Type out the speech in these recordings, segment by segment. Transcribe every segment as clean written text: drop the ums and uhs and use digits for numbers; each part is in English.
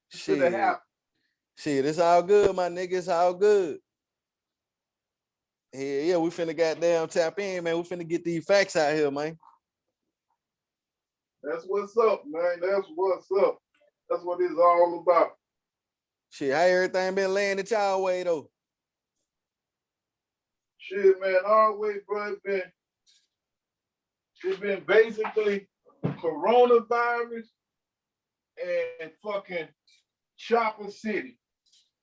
should have happened. Shit, it's all good, my nigga. It's all good. Yeah, we finna goddamn tap in, man. We finna get these facts out here, man. That's what's up, man. That's what's up. That's what it's all about. Shit, how everything been laying at y'all way though? Shit, man, always, bro. It's been basically coronavirus and fucking Chopper City.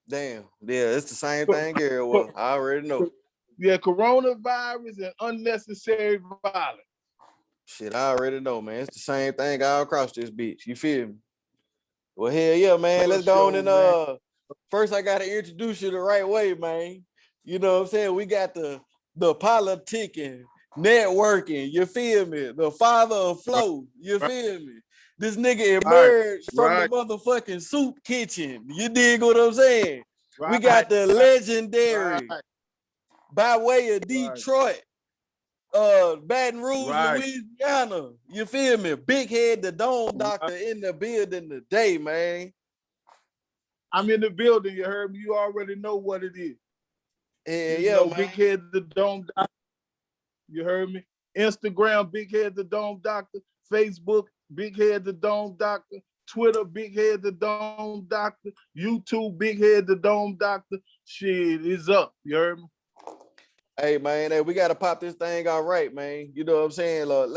Damn, yeah, it's the same thing here. Well, I already know. Yeah, coronavirus and unnecessary violence. Shit, I already know, man. It's the same thing all across this bitch. You feel me? Well, hell yeah, man. Let's go on and first I gotta introduce you the right way, man. You know what I'm saying? We got the politicking, networking, you feel me? The father of flow, you feel me? This nigga emerged from the motherfucking soup kitchen. You dig what I'm saying? We got the legendary by way of Detroit, Baton Rouge, Louisiana. You feel me? Big Head, the Dome Doctor in the building today, man. I'm in the building, you heard me? You already know what it is. Yeah, man. Big Head, the Dome Doctor. You heard me? Instagram, Big Head, the Dome Doctor. Facebook, Big Head, the Dome Doctor. Twitter, Big Head, the Dome Doctor. YouTube, Big Head, the Dome Doctor. Shit is up. You heard me? Hey, man, hey, we got to pop this thing all right, man. You know what I'm saying? Lord,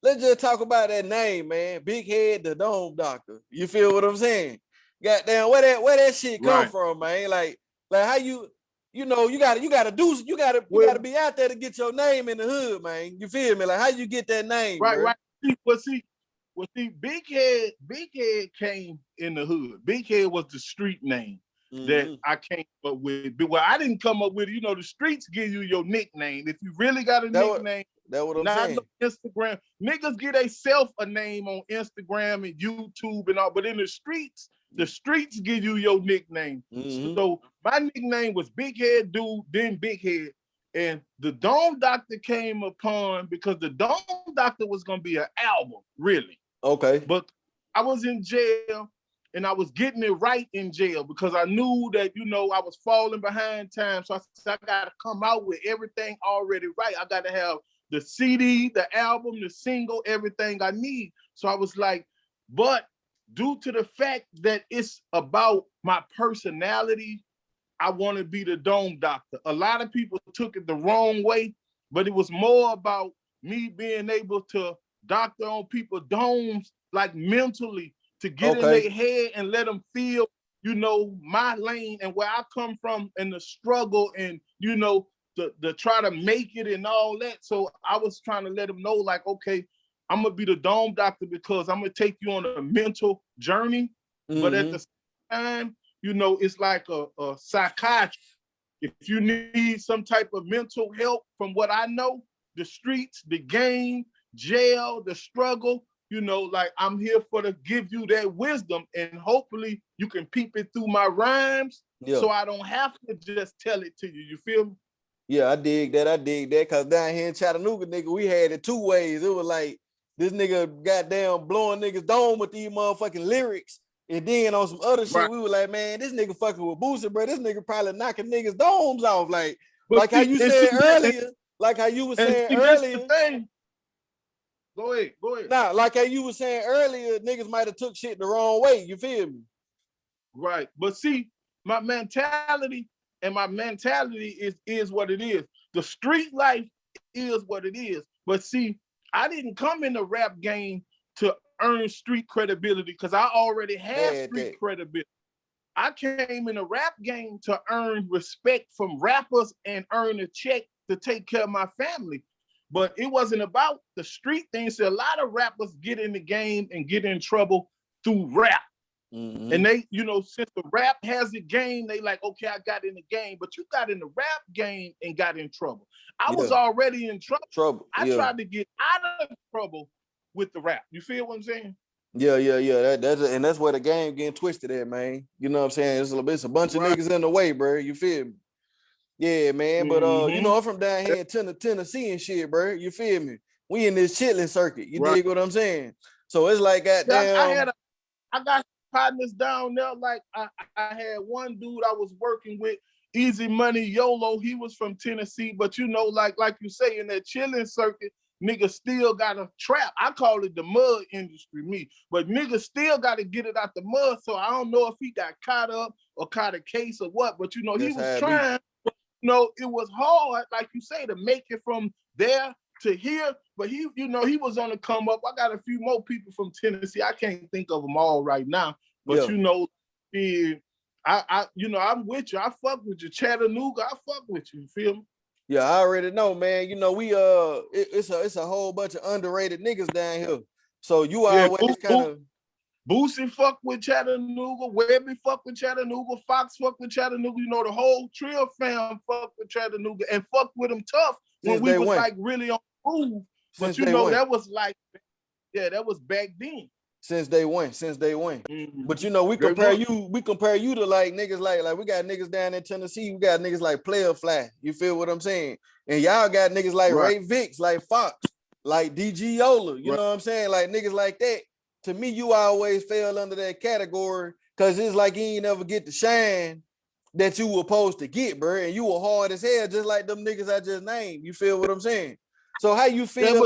let's just talk about that name, man. Big Head, the Dome Doctor. You feel what I'm saying? Goddamn, where that shit come from, man? Like how you know, you gotta be out there to get your name in the hood, man. You feel me? Like how you get that name, bro? Right. Well, see, Big Head came in the hood. Big Head was the street name that I came up with. But well, I didn't come up with it. You know, the streets give you your nickname. If you really got a nickname, that's what I'm saying. Instagram, niggas get themselves a name on Instagram and YouTube and all, but in the streets give you your nickname. So my nickname was Big Head Dude, then Big Head. And the Dome Doctor came upon because the Dome Doctor was gonna be an album, really. Okay. But I was in jail and I was getting it right in jail because I knew that, you know, I was falling behind time. So I said, I gotta come out with everything already right. I gotta have the CD, the album, the single, everything I need. So I was like, but due to the fact that it's about my personality, I want to be the Dome Doctor. A lot of people took it the wrong way, but it was more about me being able to doctor on people's domes, like mentally, to get in their head and let them feel, you know, my lane and where I come from and the struggle and, you know, the try to make it and all that. So I was trying to let them know, like, okay, I'm going to be the Dome Doctor because I'm going to take you on a mental journey. But at the same time, you know, it's like a psychiatrist. If you need some type of mental help, from what I know, the streets, the game, jail, the struggle, you know, like I'm here to give you that wisdom, and hopefully you can peep it through my rhymes, so I don't have to just tell it to you. You feel me? Yeah, I dig that, cause down here in Chattanooga, nigga, we had it two ways. It was like this nigga goddamn blowing niggas dome with these motherfucking lyrics. And then on some other shit, we were like, man, this nigga fucking with Boosie, bro. This nigga probably knocking niggas' domes off. Like how you said earlier, like how you were saying earlier. Go ahead. Nah, like how you were saying earlier, niggas might have took shit the wrong way. You feel me? Right. But see, my mentality is what it is. The street life is what it is. But see, I didn't come in the rap game to earn street credibility because I already had street credibility. I came in the rap game to earn respect from rappers and earn a check to take care of my family. But it wasn't about the street thing. So a lot of rappers get in the game and get in trouble through rap. And they, you know, since the rap has a game, they like, okay, I got in the game, but you got in the rap game and got in trouble. I was already in trouble. I tried to get out of trouble with the rap. You feel what I'm saying? Yeah. That's where the game getting twisted at, man. You know what I'm saying? It's a bunch of niggas in the way, bro. You feel me? Yeah, man. But you know, I'm from down here in Tennessee and shit, bro. You feel me? We in this Chitlen circuit. You dig what I'm saying? So it's like goddamn. partners down there. Like I had one dude I was working with, Easy Money YOLO. He was from Tennessee, but you know, like you say, in that chilling circuit, niggas still got a trap. I call it the mud industry, me. But niggas still got to get it out the mud. So I don't know if he got caught up or caught a case or what. But you know, he was trying. You know, it was hard, like you say, to make it from there to here. But he, you know, he was on the come up. I got a few more people from Tennessee. I can't think of them all right now. But you know, you know, I'm with you. I fuck with you. Chattanooga, I fuck with you. You feel me? Yeah, I already know, man. You know, we it's a whole bunch of underrated niggas down here. So you always kind of Boosie fuck with Chattanooga, WEBBIE fuck with Chattanooga, FOXX fuck with Chattanooga. You know, the whole Trill fam fuck with Chattanooga and fuck with them tough when we was like really on the move. But you know, that was like, yeah, that was back then. Since day one. Mm-hmm. But you know, we compare you to like niggas like we got niggas down in Tennessee, we got niggas like Player Fly. You feel what I'm saying? And y'all got niggas like Ray Vicks, like FOXX, like DG Yola. You know what I'm saying? Like niggas like that. To me, you always fell under that category because it's like you ain't never get the shine that you were supposed to get, bro. And you were hard as hell, just like them niggas I just named. You feel what I'm saying? So how you feel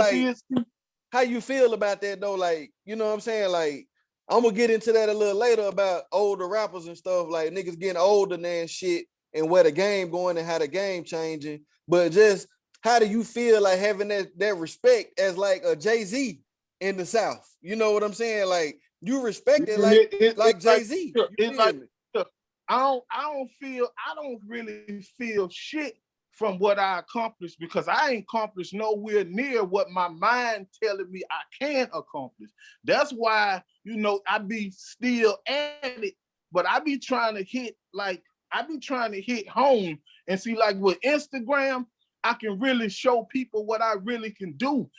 how you feel about that though? Like, you know what I'm saying? Like, I'm gonna get into that a little later about older rappers and stuff, like niggas getting older and shit and where the game going and how the game changing. But just how do you feel like having that respect as like a Jay-Z in the South? You know what I'm saying? Like you respect it like Jay-Z. It's like I don't really feel shit from what I accomplished because I ain't accomplished nowhere near what my mind telling me I can accomplish. That's why, you know, I be still at it, but I be trying to hit home and see, like with Instagram, I can really show people what I really can do.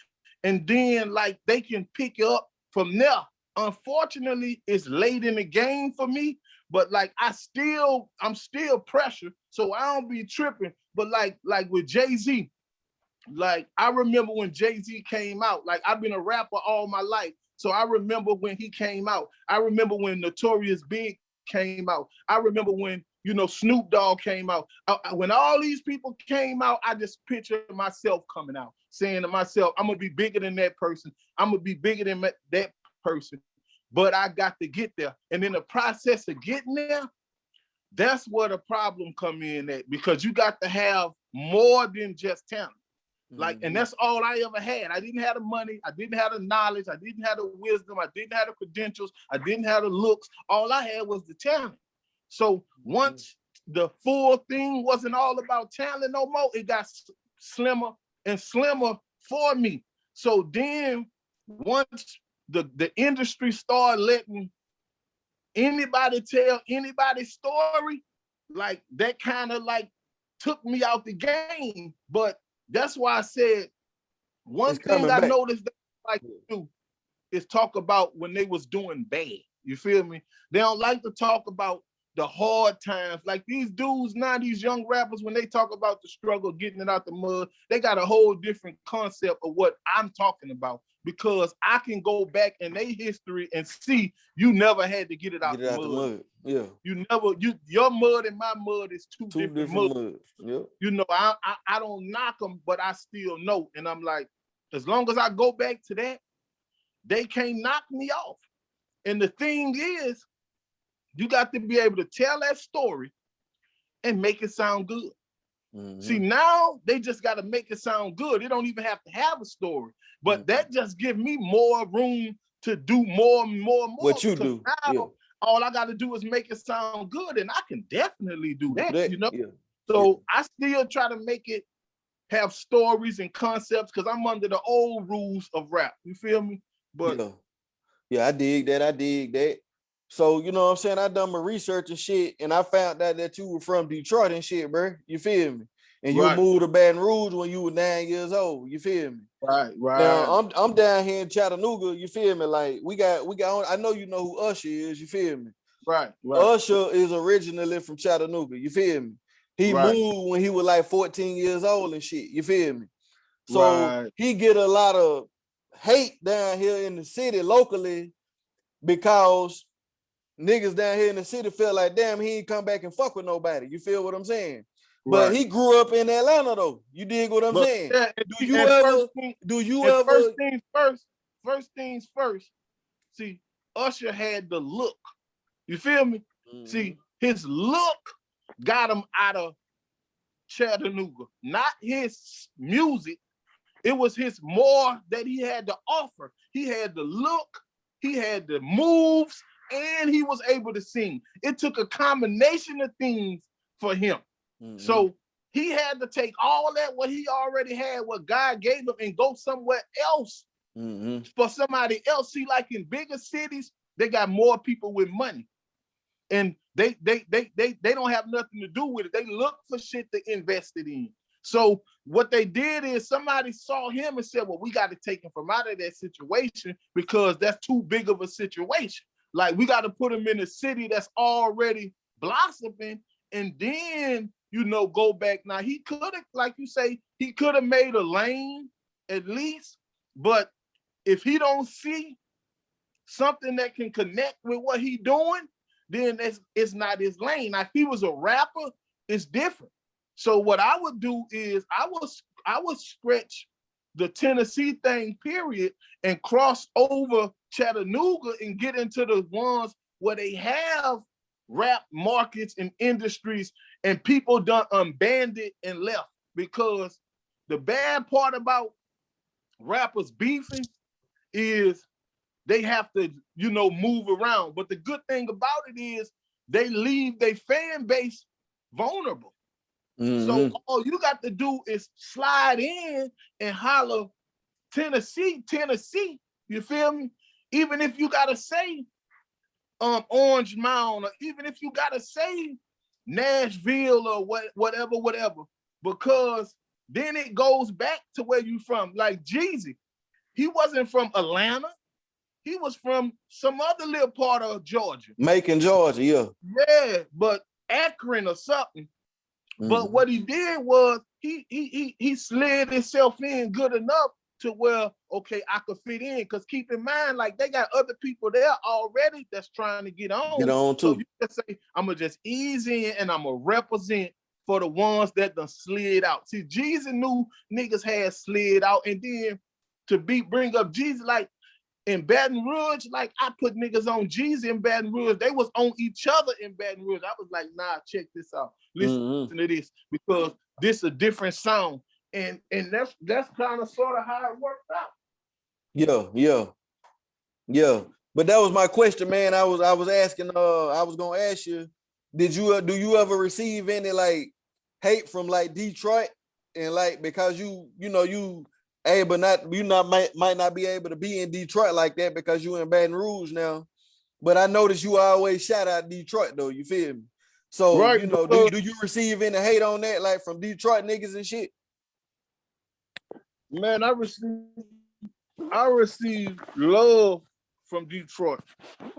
And then like they can pick up from there. Unfortunately, it's late in the game for me, but like I'm still pressure, so I don't be tripping. But like with Jay-Z, like I remember when Jay-Z came out. Like I've been a rapper all my life, so I remember when he came out. I remember when Notorious Big came out. I remember when, you know, Snoop Dogg came out. When all these people came out, I just picture myself coming out, saying to myself, I'm gonna be bigger than that person. I'm gonna be bigger than that person. But I got to get there. And in the process of getting there, that's where the problem come in at, because you got to have more than just talent. Like, and that's all I ever had. I didn't have the money. I didn't have the knowledge. I didn't have the wisdom. I didn't have the credentials. I didn't have the looks. All I had was the talent. So once the full thing wasn't all about talent no more, it got slimmer and slimmer for me. So then once the industry started letting anybody tell anybody's story, like that kind of like took me out the game. But that's why I said one thing I noticed that I like to do is talk about when they was doing bad. You feel me? They don't like to talk about the hard times. Like these dudes now, these young rappers, when they talk about the struggle, getting it out the mud, they got a whole different concept of what I'm talking about, because I can go back in their history and see you never had to get it out, the mud. Yeah. Your mud and my mud is two different mud. Yep. You know, I don't knock them, but I still know. And I'm like, as long as I go back to that, they can't knock me off. And the thing is, you got to be able to tell that story and make it sound good. See, now they just got to make it sound good. They don't even have to have a story, but that just gives me more room to do more and more and more. What you do. Now, all I got to do is make it sound good, and I can definitely do that, you know? Yeah. So I still try to make it have stories and concepts, because I'm under the old rules of rap. You feel me? But yeah, I dig that. So, you know what I'm saying? I done my research and shit, and I found out that you were from Detroit and shit, bro. You feel me? And you moved to Baton Rouge when you were 9 years old. You feel me? Right. Now, I'm down here in Chattanooga. You feel me? Like, we got. I know you know who Usher is. You feel me? Right. Usher is originally from Chattanooga. You feel me? He moved when he was like 14 years old and shit. You feel me? So he get a lot of hate down here in the city locally because niggas down here in the city felt like, damn, he ain't come back and fuck with nobody. You feel what I'm saying? But Right. he grew up in Atlanta though. You dig what I'm But saying? yeah, Do you ever? first things first. See, Usher had the look. You feel me? See, his look got him out of Chattanooga. Not his music. It was his more that he had to offer. He had the look, he had the moves, and he was able to sing. It took a combination of things for him. So he had to take all that, what he already had, what God gave him, and go somewhere else for somebody else. See, like in bigger cities, they got more people with money. And they don't have nothing to do with it. They look for shit to invest it in. So what they did is somebody saw him and said, well, we got to take him from out of that situation because that's too big of a situation. Like, we got to put him in a city that's already blossoming and then, you know, go back. Now, he could have, like you say, he could have made a lane at least, but if he don't see something that can connect with what he doing, then it's not his lane. Now, if he was a rapper, it's different. So what I would do is I would stretch the Tennessee thing, period, and cross over Chattanooga and get into the ones where they have rap markets and industries and people done unbanded and left. Because the bad part about rappers beefing is they have to, you know, move around. But the good thing about it is they leave their fan base vulnerable. So all you got to do is slide in and holler Tennessee, you feel me? Even if you gotta say Orange Mound, or even if you gotta say Nashville or whatever, because then it goes back to where you from. Like Jeezy, he wasn't from Atlanta. He was from some other little part of Georgia. Macon, Georgia, yeah. Yeah, but Akron or something. But what he did was he slid himself in good enough to where, okay, I could fit in. Because keep in mind, like, they got other people there already that's trying to get on. Get on too. So you just say, I'm going to just ease in and I'm going to represent for the ones that done slid out. See, Jeezy knew niggas had slid out. And then to bring up Jeezy, like, in Baton Rouge, like, I put niggas on Jeezy in Baton Rouge. They was on each other in Baton Rouge. I was like, nah, check this out. Listen to this, because this a different sound. And that's kind of sort of how it worked out. Yeah. But that was my question, man. I was asking, I was gonna ask you, do you ever receive any like hate from like Detroit, and like, because you might not be able to be in Detroit like that because you in Baton Rouge now. But I noticed you always shout out Detroit though, you feel me? So, right, you know, do you receive any hate on that, like from Detroit niggas and shit? Man, I received love from Detroit,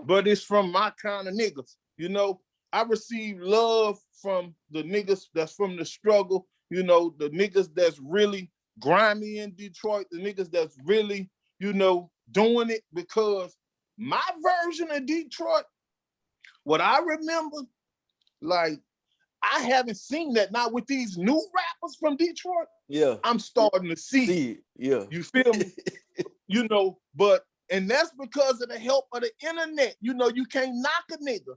but it's from my kind of niggas. You know, I receive love from the niggas that's from the struggle, you know, the niggas that's really grimy in Detroit, the niggas that's really, you know, doing it, because my version of Detroit, what I remember, like, I haven't seen that. Now with these new rappers from Detroit, yeah, I'm starting to see it. Yeah. You feel me? You know, and that's because of the help of the internet. You know, you can't knock a nigga.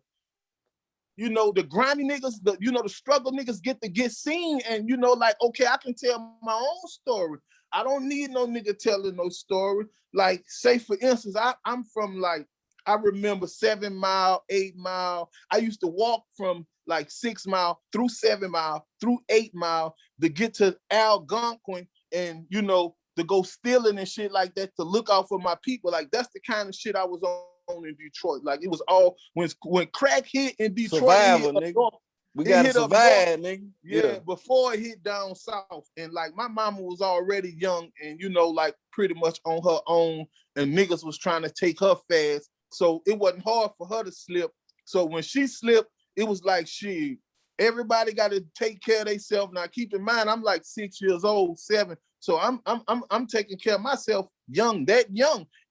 You know, the grimy niggas, the struggle niggas get seen, and you know, like, okay, I can tell my own story. I don't need no nigga telling no story. Like, say for instance, I'm from, like, I remember 7 Mile, 8 Mile. I used to walk from like 6 Mile through 7 Mile through 8 Mile to get to Algonquin, and you know, to go stealing and shit like that, to look out for my people. Like, that's the kind of shit I was on in Detroit. Like, it was all when crack hit in Detroit. Survival, nigga. North, we gotta survive, nigga. Yeah, before it hit down south. And like, my mama was already young and, you know, like, pretty much on her own, and niggas was trying to take her fast. So it wasn't hard for her to slip. So when she slipped, it was like, shit, everybody got to take care of themselves. Now keep in mind, I'm like 6 years old, 7. So I'm taking care of myself young,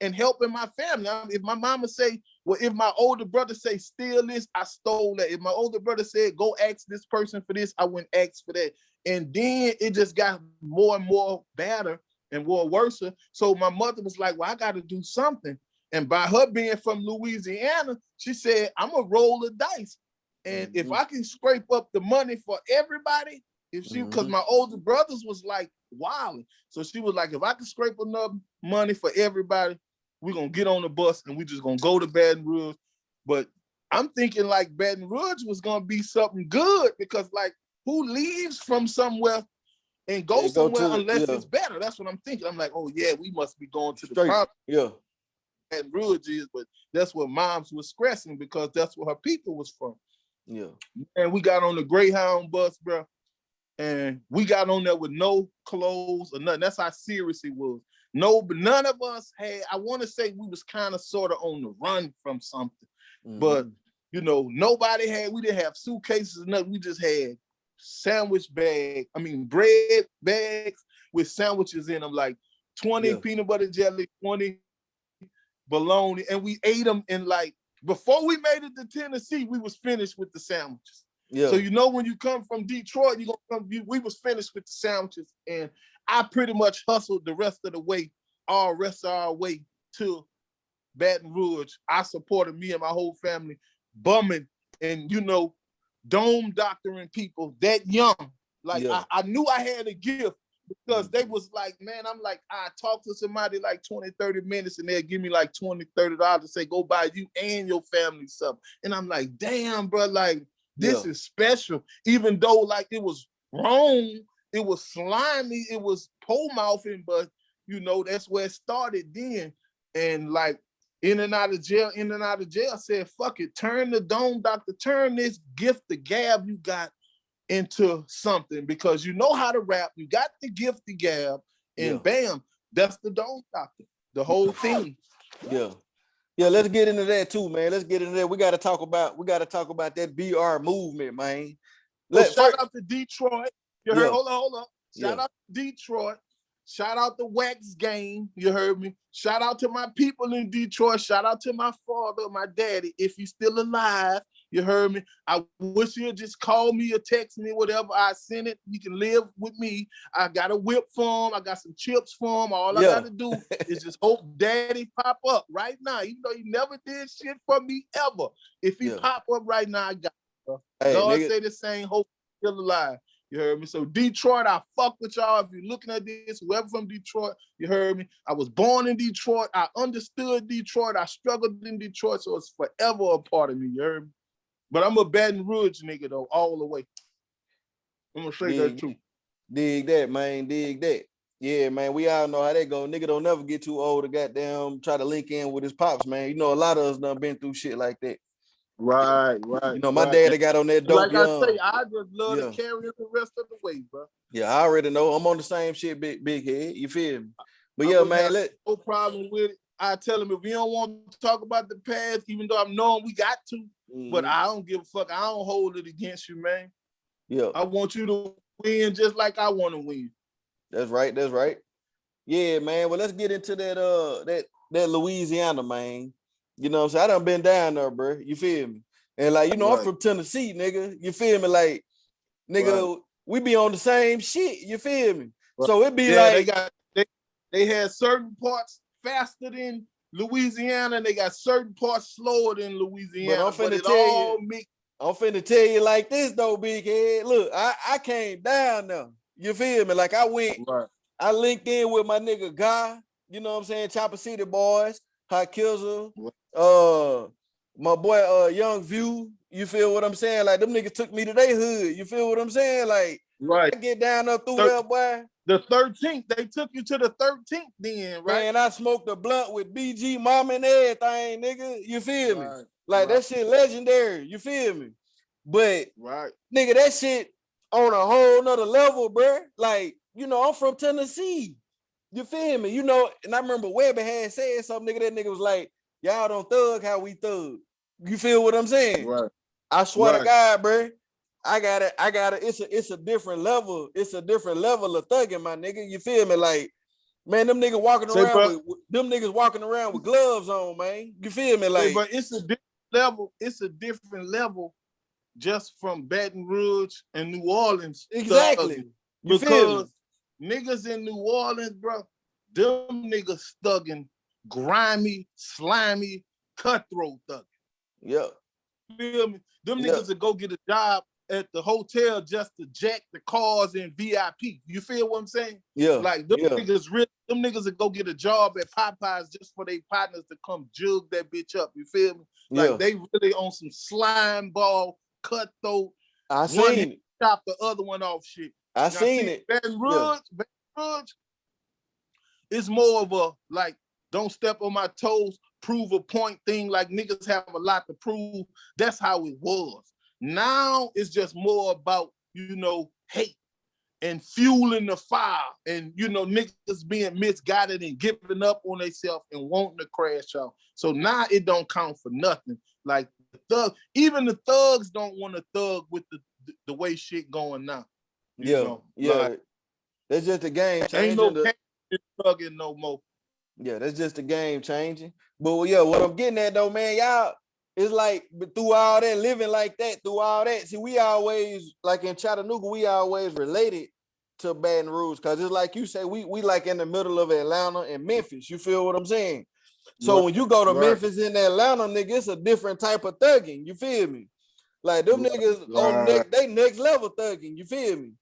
and helping my family. If my mama say, Well, if my older brother say steal this, I stole that. If my older brother said go ask this person for this, I went ask for that. And then it just got more and more badder and more worse. So my mother was like, well, I got to do something. And by her being from Louisiana, she said, I'm going to roll the dice. And if I can scrape up the money for everybody, if she, because my older brothers was like wilding. So she was like, if I can scrape enough money for everybody, we're going to get on the bus and we just going to go to Baton Rouge. But I'm thinking like Baton Rouge was going to be something good because like who leaves from somewhere and go somewhere unless it's better? That's what I'm thinking. I'm like, oh yeah, we must be going to the property. Yeah. Baton Rouge is, but that's what moms was stressing because that's where her people was from. Yeah. And we got on the Greyhound bus, bro. And we got on there with no clothes or nothing. That's how serious it was. No, but none of us had, I want to say we was kind of sort of on the run from something. But, you know, nobody had, we didn't have suitcases or nothing. We just had bread bags with sandwiches in them, like 20 peanut butter jelly, 20 bologna. And we ate them in like, before we made it to Tennessee, we was finished with the sandwiches. Yeah. So you know when you come from Detroit, we was finished with the sandwiches, and I pretty much hustled the rest of our way to Baton Rouge. I supported me and my whole family, bumming and dome doctoring people that young. Like I knew I had a gift because they was like, man, I'm like, I talk to somebody like 20, 30 minutes and they'll give me like $20, $30 to say, go buy you and your family something. And I'm like, damn, bro, like, this is special, even though like it was wrong, it was slimy, it was pole mouthing, but that's where it started then. And like in and out of jail, I said, fuck it, turn the dome doctor, turn this gift, the gab you got into something because you know how to rap, you got the gift, the gab, and bam, that's the dome doctor, the whole thing. Yeah, let's get into that too, man. Let's get into that. We gotta talk about that BR movement, man. Shout out to Detroit. You heard? Hold on. Shout out to Detroit. Shout out to WEBBIE game. You heard me? Shout out to my people in Detroit. Shout out to my father, my daddy, if he's still alive. You heard me? I wish he'd just call me or text me, whatever. I send it. He can live with me. I got a whip for him. I got some chips for him. All I got to do is just hope daddy pop up right now. Even though he never did shit for me ever. If he pop up right now, I got it. Hey, God say the same, hope he's still alive. You heard me? So Detroit, I fuck with y'all. If you're looking at this, whoever from Detroit, you heard me? I was born in Detroit. I understood Detroit. I struggled in Detroit, so it's forever a part of me. You heard me? But I'm a Baton Rouge nigga though, all the way. I'm gonna say that too. Dig that, man. Dig that. Yeah, man. We all know how that go. Nigga don't never get too old to goddamn try to link in with his pops, man. You know, a lot of us done been through shit like that. Right. You know, my daddy got on that dope. Like young. I say, I just love to carry it the rest of the way, bro. Yeah, I already know. I'm on the same shit, big head. You feel me? But yeah, man, no problem with it. I tell him if we don't want to talk about the past, even though I'm knowing we got to, but I don't give a fuck. I don't hold it against you, man. Yeah. I want you to win just like I want to win. That's right. Yeah, man. Well, let's get into that Louisiana, man. You know what I'm saying? I done been down there, bro. You feel me? And like, I'm from Tennessee, nigga. You feel me? Like, nigga, we be on the same shit. You feel me? Right. So it be like they had certain parts faster than Louisiana, and they got certain parts slower than Louisiana. But I'm finna tell you like this though, big head. Look, I came down there. You feel me? Like I went, I linked in with my nigga Guy. You know what I'm saying? Chopper City Boys, Hot Killzer, my boy Young View. You feel what I'm saying? Like them niggas took me to their hood. You feel what I'm saying? Like I get down there through there, boy. The 13th, they took you to the 13th then, right? Man, I smoked a blunt with BG Mama and everything, nigga. You feel me? Like that shit legendary. You feel me? But nigga, that shit on a whole nother level, bro. Like, I'm from Tennessee. You feel me? And I remember WEBBIE had said something, nigga. That nigga was like, y'all don't thug how we thug. You feel what I'm saying? Right. I swear to God, bro. I got it. It's a different level. It's a different level of thugging, my nigga. You feel me? Like Man, them niggas walking Say, around bro, with them niggas walking around with gloves on, man. You feel me? say, Like, but it's a different level. It's a different level just from Baton Rouge and New Orleans thugging. exactly. You feel me? Because niggas in New Orleans, bro, them niggas thugging, grimy, slimy, cutthroat thugging. Yeah. Feel me? Them Yeah. niggas would go get a job at the hotel just to jack the cars in VIP. You feel what I'm saying? Yeah. Like them niggas really, them niggas would go get a job at Popeyes just for their partners to come jug that bitch up. You feel me? Like they really on some slime ball, cutthroat. I seen it. Chop the other one off shit. I seen it. Baton Rouge, it's more of a like, don't step on my toes, prove a point thing. Like niggas have a lot to prove. That's how it was. Now it's just more about, you know, hate and fueling the fire and, you know, niggas being misguided and giving up on themselves and wanting to crash out. So now it don't count for nothing. Like even the thugs don't want to thug with the way shit going now. You know, like, that's just the game changing. Ain't no thugging no more. Yeah, that's just the game changing. But yeah, what I'm getting at though, man, y'all, it's like through all that, living like that, through all that. See, we always, like in Chattanooga, we always related to Baton Rouge because it's like you say, we like in the middle of Atlanta and Memphis. You feel what I'm saying? So when you go to Memphis and Atlanta, nigga, it's a different type of thugging. You feel me? Like them niggas on they next level thugging. You feel me?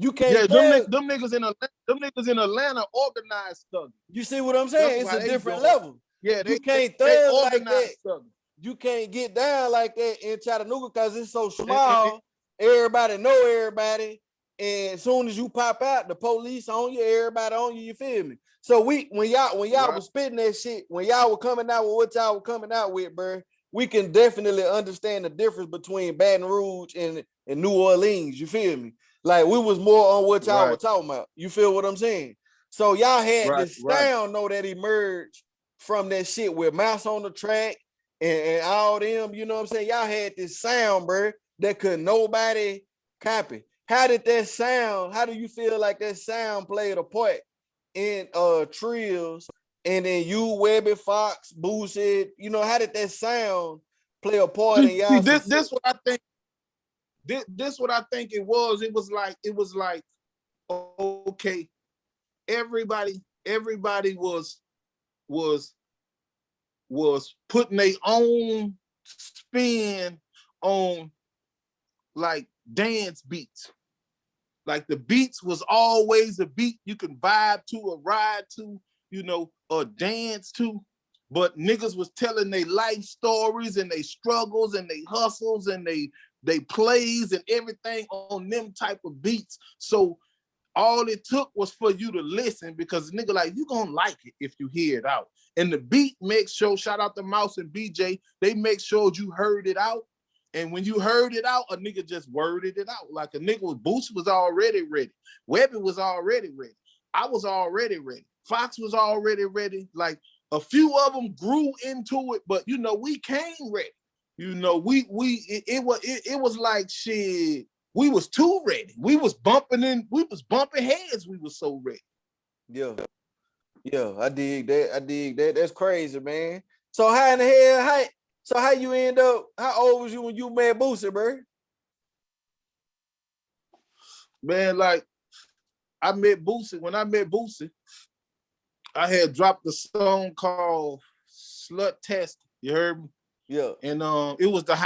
You can't. Yeah, them niggas in Atlanta organized thugging. You see what I'm saying? It's a different level. Yeah, you can't thug like that. Thugging. You can't get down like that in Chattanooga because it's so small. Everybody know everybody. And as soon as you pop out, the police on you, everybody on you, you feel me? So when y'all was spitting that shit, when y'all were coming out with what y'all were coming out with, bro, we can definitely understand the difference between Baton Rouge and New Orleans, you feel me? Like we was more on what y'all were talking about. You feel what I'm saying? So y'all had this sound though that emerged from that shit with Mouse on the track and all them, you know what I'm saying? Y'all had this sound, bro, that could nobody copy. How did that sound? How do you feel like that sound played a part in Trills and then you, WEBBIE, FOXX, Boosie? You know, how did that sound play a part in y'all? This what I think. This what I think it was. It was like, okay, everybody was putting their own spin on like dance beats. Like the beats was always a beat you can vibe to or ride to, you know, or dance to. But niggas was telling their life stories and they struggles and they hustles and they plays and everything on them type of beats. So all it took was for you to listen because nigga, like, you gonna like it if you hear it out. And the beat makes sure, shout out to Mouse and BJ, they make sure you heard it out. And when you heard it out, a nigga just worded it out. Like a nigga was, Boosie was already ready. WEBBIE was already ready. I was already ready. FOXX was already ready. Like a few of them grew into it, but you know, we came ready. You know, it was like shit. We was too ready. We was bumping heads. We was so ready. Yeah, I dig that. That's crazy, man. So how in the hell? How you end up? How old was you when you met Boosie, bro? Man, like I met Boosie. When I met Boosie, I had dropped a song called "Slut Test." You heard me? Yeah. And it was the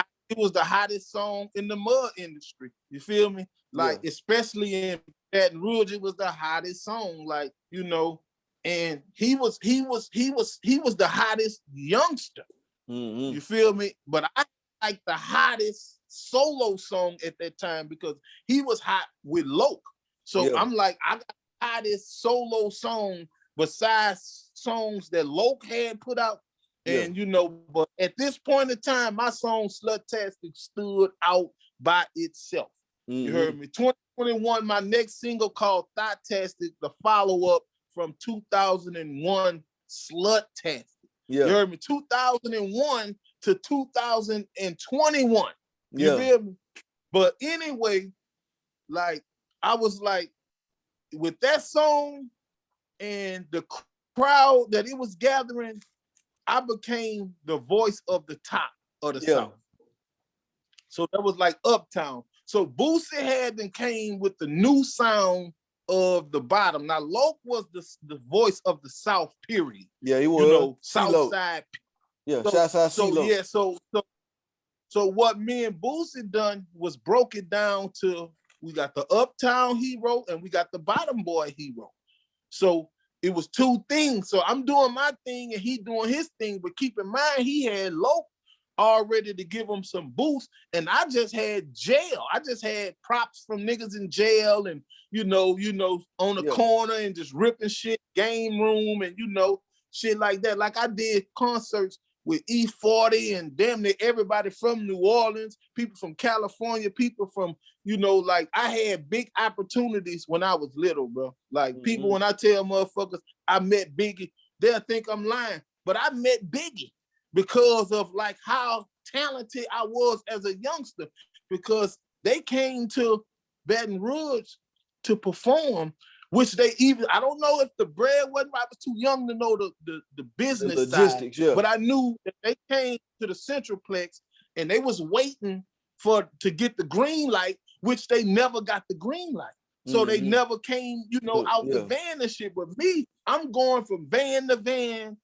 hottest song in the mud industry. You feel me? Like especially in Baton Rouge, it was the hottest song. Like, you know, and he was the hottest youngster. Mm-hmm. You feel me? But I like the hottest solo song at that time because he was hot with Loke. So I'm like, I got the hottest solo song besides songs that Loke had put out. And you know, but at this point in time, my song Slutastic stood out by itself. Mm-hmm. You heard me? 2021, my next single called Thotastic, the follow-up from 2001, Slutastic. You heard me? 2001 to 2021. You feel me? But anyway, like I was like, with that song and the crowd that it was gathering, I became the voice of the top of the South. So that was like Uptown. So Boosie had then came with the new sound of the bottom. Now Loc was the voice of the South, period. Yeah, he was. You know, South Side. Yeah, shouts out so yeah, so what me and Boosie done was broke it down to, we got the Uptown hero and we got the bottom boy hero. So it was two things. So I'm doing my thing and he doing his thing, but keep in mind he had Loc already to give him some boost, and I just had jail. I just had props from niggas in jail, and you know, on the corner and just ripping shit, game room, and shit like that. Like I did concerts with E40 and damn near everybody from New Orleans, people from California, people from, like I had big opportunities when I was little, bro. Like people, when I tell motherfuckers I met Biggie, they'll think I'm lying, but I met Biggie because of like how talented I was as a youngster, because they came to Baton Rouge to perform, which they even, I don't know if the bread wasn't, I was too young to know the business the logistics, side, but I knew that they came to the Centralplex and they was waiting to get the green light, which they never got the green light. So they never came, out the van and shit. But me, I'm going from van to van,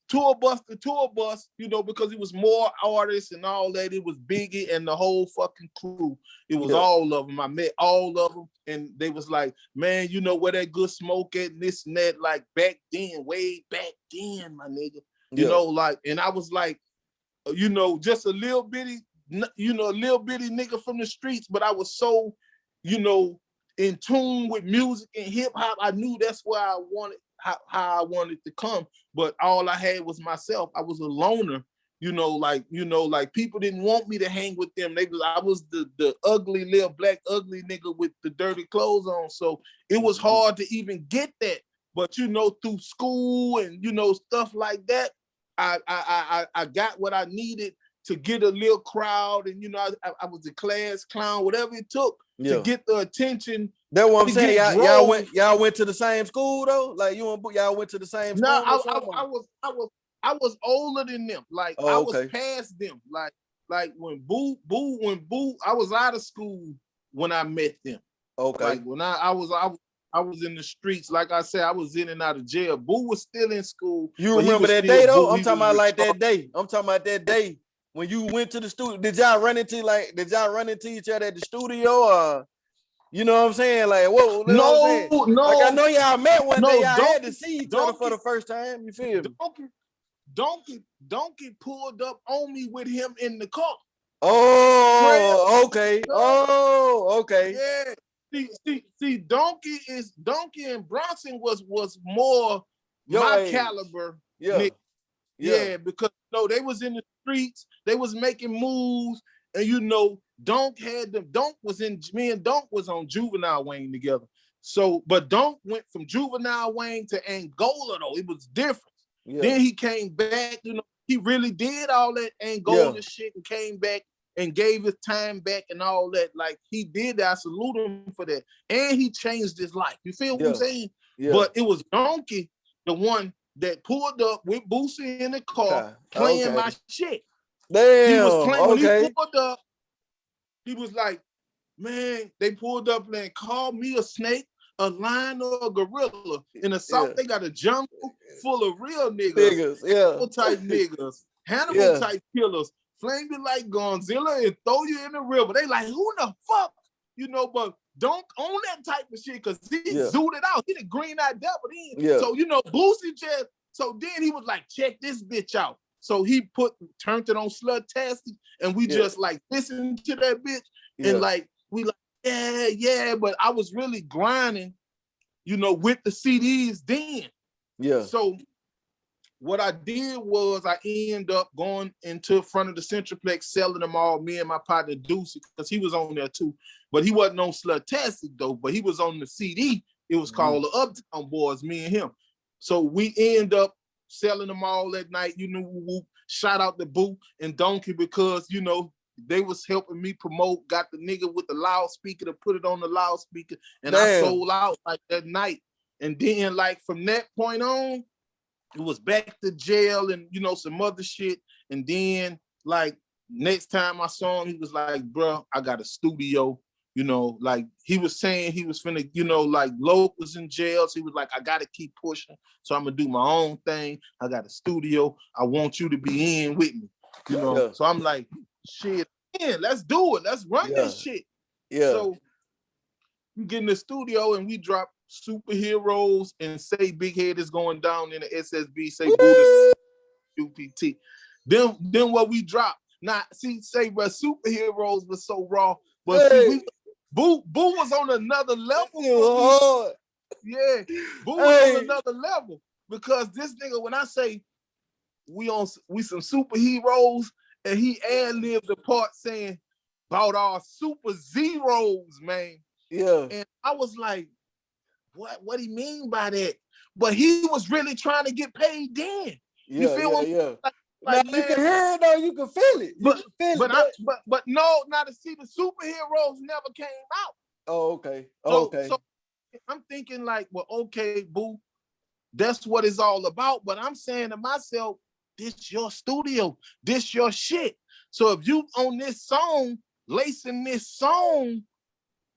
tour bus to tour bus, because it was more artists and all that. It was Biggie and the whole fucking crew. It was all of them. I met all of them, and they was like, man, where that good smoke at, and this and that, like back then, way back then, my nigga. And I was like, just a little bitty nigga from the streets, but I was so, in tune with music and hip hop. I knew that's where I wanted, how I wanted to come, but all I had was myself. I was a loner, like people didn't want me to hang with them. I was the ugly little black ugly nigga with the dirty clothes on. So it was hard to even get that. But through school and stuff like that, I got what I needed to get a little crowd, and I was a class clown, whatever it took to get the attention. That's what I'm saying. Y'all went to the same school though. Like y'all went to the same school. No, I was older than them. Like I was past them. Like when Boo, I was out of school when I met them. Okay. Like when I was in the streets. Like I said, I was in and out of jail. Boo was still in school. You remember that day though? I'm talking about like that day. I'm talking about that day when you went to the studio. Did y'all run into each other at the studio, or you know what I'm saying? Like, whoa, no. Like I know y'all met one day. Y'all had to see each other for the first time. You feel me? Donkey pulled up on me with him in the car. Oh, okay. Oh, okay. Yeah. See, Donkey and Bronson was more my age. Caliber. Yeah, because they was in the streets, they was making moves, and Donk was in, me and Donk was on Juvenile Wayne together. So, but Donk went from Juvenile Wayne to Angola though. It was different. Yeah. Then he came back, he really did all that Angola shit and came back and gave his time back and all that. Like he did that. I salute him for that. And he changed his life. You feel what I'm saying? Yeah. But it was Donkey, the one that pulled up with Boosie in the car playing my shit. Damn. He was playing when he pulled up. He was like, man, they pulled up and called me a snake, a lion, or a gorilla. In the South, they got a jungle full of real niggas, type niggas, Hannibal type killers, flame you like Godzilla and throw you in the river. They like, who the fuck? But don't own that type of shit, because he zooted out. He the green-eyed devil then. So, Boosie just, so then he was like, check this bitch out. So he turned it on Sluttastic, and we just like listened to that bitch, and like, we like, yeah, but I was really grinding, with the CDs then. Yeah. So what I did was I ended up going into front of the Centralplex, selling them all, me and my partner Deuce, because he was on there too. But he wasn't on Sluttastic though, but he was on the CD. It was called the Uptown Boys, me and him. So we end up selling them all that night, shout out to Boo and Donkey, because, they was helping me promote, got the nigga with the loudspeaker to put it on the loudspeaker, and I sold out like that night. And then like from that point on, it was back to jail and you know some other shit. And then like next time I saw him, he was like, bro, I got a studio. You know, like he was saying he was finna, you know, like Loke was in jail. So he was like, I gotta keep pushing. So I'm gonna do my own thing. I got a studio. I want you to be in with me. You know, Yeah. so I'm like, shit, man, let's do it. Let's run this shit. Yeah. So we get in the studio and we drop Superheroes and Say Big Head is going down in the SSB, say Buddha UPT. Then what we drop. Now, see, say, but Superheroes was so raw. But see, Boo was on another level. Yeah, Boo was on another level. Because this nigga, when I say we some superheroes, and he ad-libbed the part saying about our super zeros, man. Yeah. And I was like, what do you mean by that? But he was really trying to get paid then. You feel what I'm saying? Like, man, you can hear it though, you can feel it. But no, now to see the Superheroes never came out. Oh, okay. So I'm thinking like, well, okay, Boo, that's what it's all about. But I'm saying to myself, this your studio, this your shit. So if you on this song, lacing this song,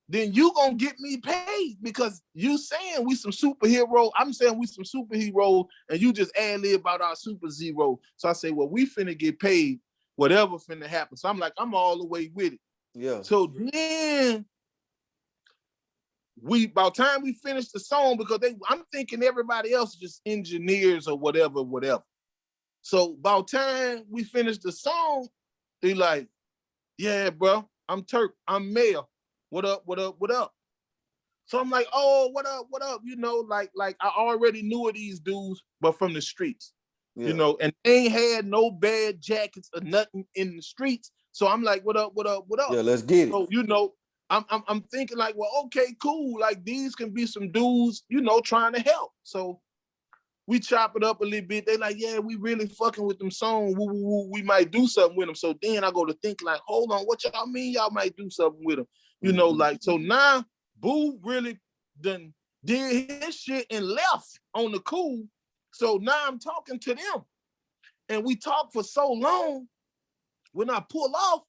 then you gonna get me paid because you saying we some superhero. I'm saying we some superhero, and you just ad-lib about our super zero. So I say, well, we finna get paid, whatever finna happen. So I'm like, I'm all the way with it. Yeah. So then about time we finished the song, because I'm thinking everybody else just engineers or whatever. So about time we finished the song, they like, yeah, bro, I'm Turk, I'm Mel. What up? So I'm like, oh, what up? You know, like I already knew of these dudes, but from the streets, you know, and they ain't had no bad jackets or nothing in the streets. So I'm like, what up? Yeah, let's get it. So, you know, I'm thinking like, well, okay, cool. Like these can be some dudes, you know, trying to help. So we chop it up a little bit. They like, yeah, we really fucking with them songs. We might do something with them. So then I go to think like, hold on, what y'all mean y'all might do something with them? You know, like, so now Boo really done did his shit and left on the cool. So now I'm talking to them. And we talked for so long. When I pull off,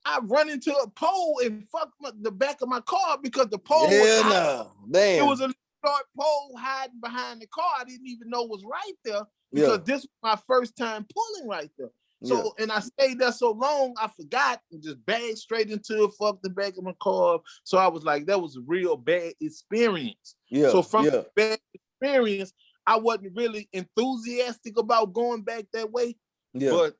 I run into a pole and fuck the back of my car because the pole it was a short pole hiding behind the car. I didn't even know was right there because this was my first time pulling right there. So, and I stayed there so long, I forgot and just bagged straight into it, fucked the back of my car. So I was like, that was a real bad experience. So from the bad experience, I wasn't really enthusiastic about going back that way. But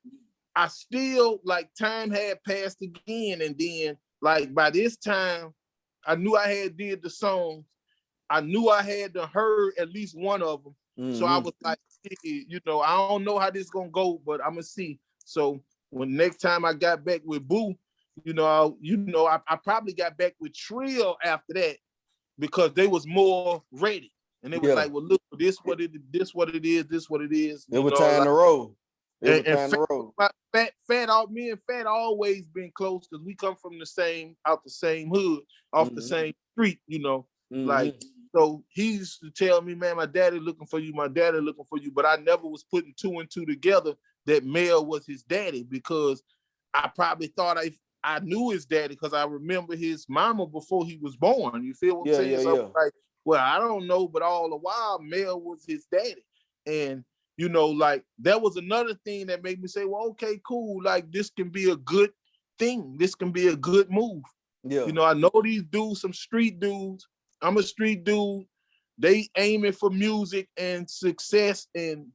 I still, like, time had passed again. And then, like, by this time, I knew I had did the songs. I knew I had to heard at least one of them. So I was like, you know, I don't know how this is going to go, but I'm going to see. So when next time I got back with Boo, I probably got back with Trill after that because they was more ready. And they was like, well, look, this what it is. It was time to roll. And Fat, me and Fat always been close because we come from the same hood, off the same street, you know. Like, so he used to tell me, man, my daddy looking for you, but I never was putting two and two together that Mel was his daddy because I probably thought I knew his daddy because I remember his mama before he was born. You feel what I'm saying? So I was like, well, I don't know, but all the while Mel was his daddy. And you know, like that was another thing that made me say, well, okay, cool. Like this can be a good thing. This can be a good move. You know, I know these dudes, some street dudes. I'm a street dude. They aiming for music and success and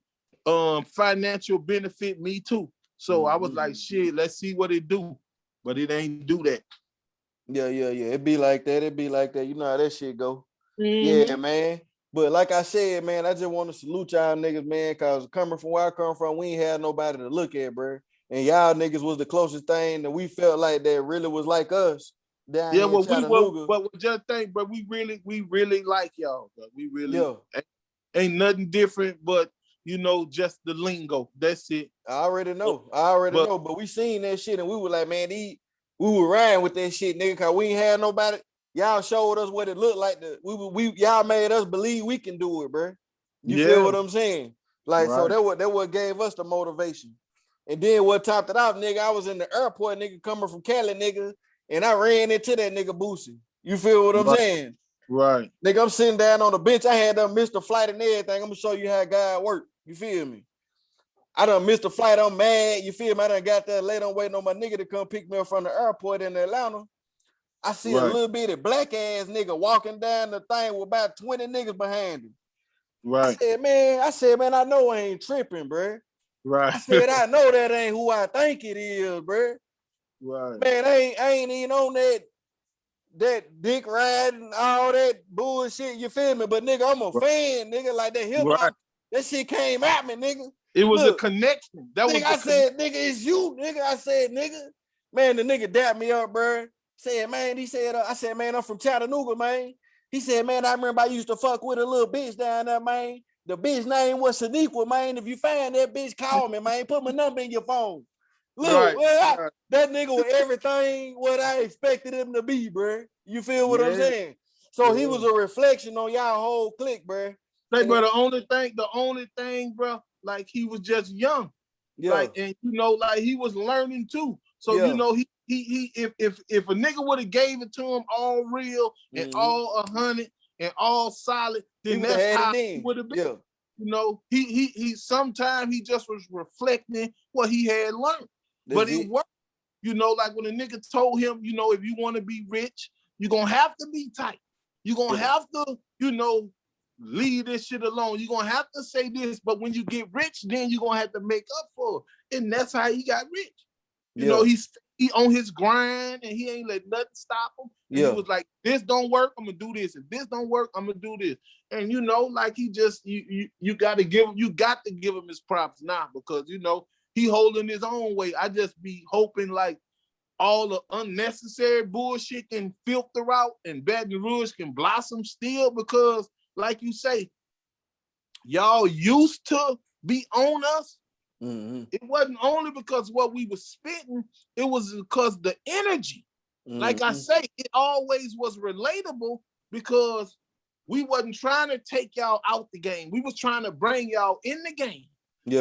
financial benefit, me too. So I was like, shit, let's see what it do. But it ain't do that. Yeah. It be like that. You know how that shit go. Yeah, man. But like I said, man, I just want to salute y'all niggas, man, because coming from where I come from, we ain't had nobody to look at, bro. And y'all niggas was the closest thing that we felt like that really was like us. Yeah, well, just think, but we really like y'all, but we really ain't nothing different, but you know, just the lingo. That's it. I already know, but we seen that shit and we were like, man, we were riding with that shit, nigga, because we ain't had nobody. y'all showed us what it looked like. Y'all made us believe we can do it, bro. You feel what I'm saying? Like, so that what gave us the motivation. And then what topped it off, nigga, I was in the airport, nigga, coming from Cali, nigga, and I ran into that nigga Boosie. You feel what I'm saying? Right. Nigga, I'm sitting down on the bench. I had done missed the flight and everything. I'm gonna show you how God work. You feel me? I done missed the flight. I'm mad. You feel me? I done got there late. I'm waiting on my nigga to come pick me up from the airport in Atlanta. I see a little bitty black ass nigga walking down the thing with about 20 niggas behind him. Right. I said, man, I know I ain't tripping, bro. Right. I said, I know that ain't who I think it is, bro. Right. Man, I ain't even on that dick riding, all that bullshit, you feel me? But nigga, I'm a fan, nigga, like that hip hop, that shit came at me, nigga. It was a connection. That nigga, was I said, nigga, it's you, nigga. I said, nigga. Man, the nigga dapped me up, bro. Said, man, he said, I said, man, I'm from Chattanooga, man. He said, man, I remember I used to fuck with a little bitch down there, man. The bitch name was Shaniqua, man. If you find that bitch, call me, man. Put my number in your phone. Look, that nigga was everything what I expected him to be, bro. You feel what I'm saying? So he was a reflection on y'all whole clique, bro. Say, bro, the only thing, bro, like he was just young. Like, and you know, like he was learning too. So you know, if a nigga would have gave it to him all real and all 100 and all solid, then that's how it would have been. Yeah. You know, he sometimes he just was reflecting what he had learned. But it worked. You know, like when a nigga told him, you know, if you want to be rich, you're gonna have to be tight. You're gonna have to, you know, leave this shit alone. You're gonna have to say this, but when you get rich, then you're gonna have to make up for it. And that's how he got rich. You know, he on his grind and he ain't let nothing stop him. And he was like, this don't work, I'm gonna do this. If this don't work, I'm gonna do this. And you know, like he just you gotta give him his props now, because you know he holding his own way. I just be hoping like all the unnecessary bullshit can filter out and Baton Rouge can blossom still, because like you say, y'all used to be on us. It wasn't only because what we was spitting, it was because the energy. Like I say, it always was relatable because we wasn't trying to take y'all out the game. We was trying to bring y'all in the game.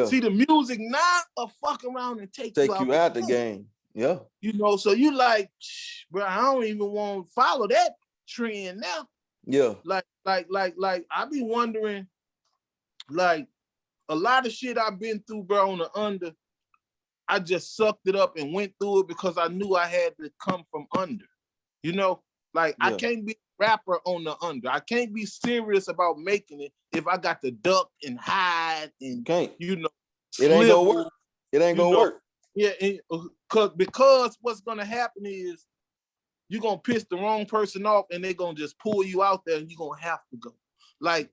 See, the music now will fuck around and take you out the game. Yeah. You know, so you like, bro, I don't even want to follow that trend now. Yeah. Like I be wondering, like, a lot of shit I've been through, bro, on the under, I just sucked it up and went through it because I knew I had to come from under. You know, like I can't be a rapper on the under. I can't be serious about making it if I got to duck and hide and, you know, it ain't gonna work. It ain't gonna work. Yeah, because what's gonna happen is you're gonna piss the wrong person off and they're gonna just pull you out there and you're gonna have to go. Like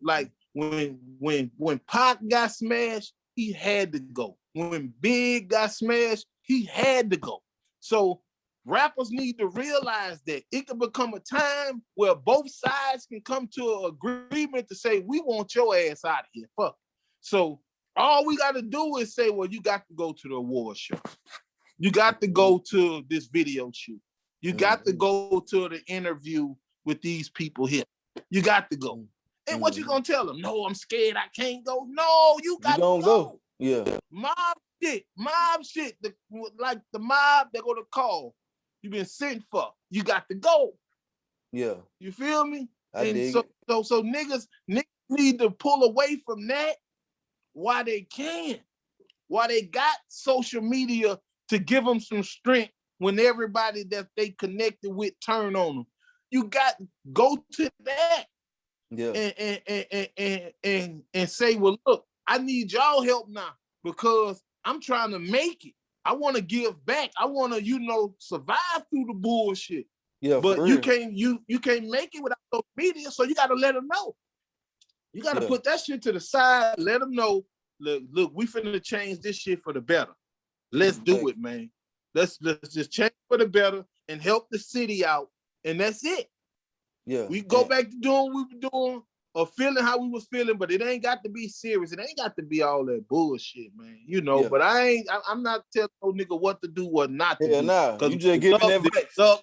when Pac got smashed, he had to go. When Big got smashed, he had to go. So rappers need to realize that it can become a time where both sides can come to an agreement to say, we want your ass out of here. Fuck. So all we got to do is say, well, you got to go to the award show. You got to go to this video shoot. You got to go to the interview with these people here. You got to go. And what you gonna tell them? No, I'm scared. I can't go. No, you got to go. Yeah. Mob shit. Like the mob, they're gonna call. You've been sent for. You got to go. Yeah. You feel me? So niggas need to pull away from that while they can. While they got social media to give them some strength when everybody that they connected with turn on them. You got to go to that. Yeah. And say, well, look, I need y'all help now because I'm trying to make it. I want to give back. I want to, you know, survive through the bullshit. Yeah, but you can't make it without social media, so you got to let them know. You got to put that shit to the side. Let them know. Look, we finna change this shit for the better. Let's do it, man. Let's just change for the better and help the city out, and that's it. Yeah, we go back to doing what we were doing or feeling how we was feeling, but it ain't got to be serious. It ain't got to be all that bullshit, man. You know, but I'm not telling no nigga what to do, what not to do. Nah, you just giving advice.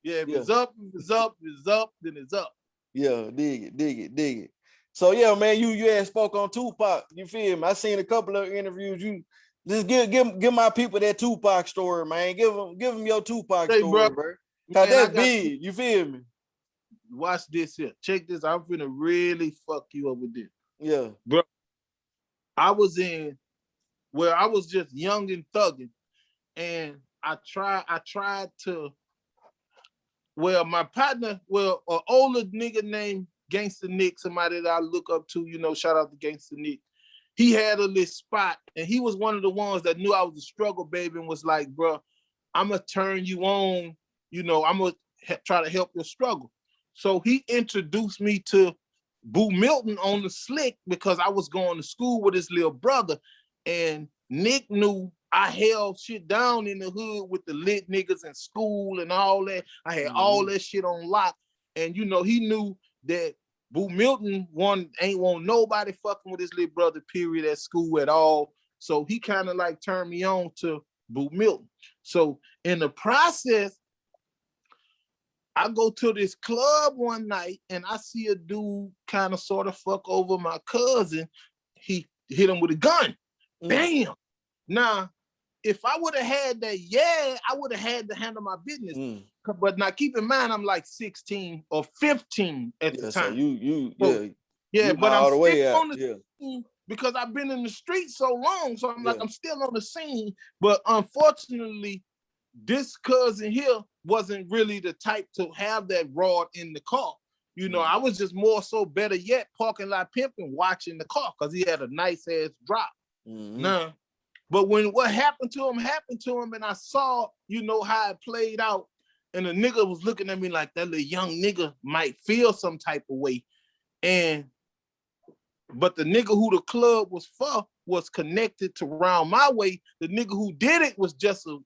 Yeah, if it's up, if it's up, if it's up, then it's up. Yeah, dig it. So yeah, man, you had spoke on Tupac. You feel me? I seen a couple of interviews. You just give my people that Tupac story, man. Give them your Tupac story, bro. Cause that's big. You feel me? Watch this here. Check this. I'm finna really fuck you up with this. Yeah, bro. I was just young and thugging, and I tried to. Well, my partner, an older nigga named Gangsta Nick, somebody that I look up to, shout out to Gangsta Nick. He had a little spot, and he was one of the ones that knew I was a struggle baby and was like, bro, I'm going to turn you on, I'm going to try to help your struggle. So he introduced me to Boo Milton on the slick because I was going to school with his little brother, and Nick knew I held shit down in the hood with the lit niggas in school and all that. I had all that shit on lock. And, he knew that Boo Milton ain't want nobody fucking with his little brother, period, at school at all. So he kind of like turned me on to Boo Milton. So in the process, I go to this club one night and I see a dude kind of sort of fuck over my cousin. He hit him with a gun. Bam. Now, if I would have had that, I would have had to handle my business. But now keep in mind, I'm like 16 or 15 at the time. So you but I'm all the way out. On the scene because I've been in the street so long. So I'm like, I'm still on the scene. But unfortunately, this cousin here wasn't really the type to have that rod in the car. I was just more so, better yet, parking lot pimping, watching the car because he had a nice ass drop. Now, but when what happened to him, and I saw, how it played out, and the nigga was looking at me like that little young nigga might feel some type of way. But the nigga who the club was for was connected to round my way. The nigga who did it was just a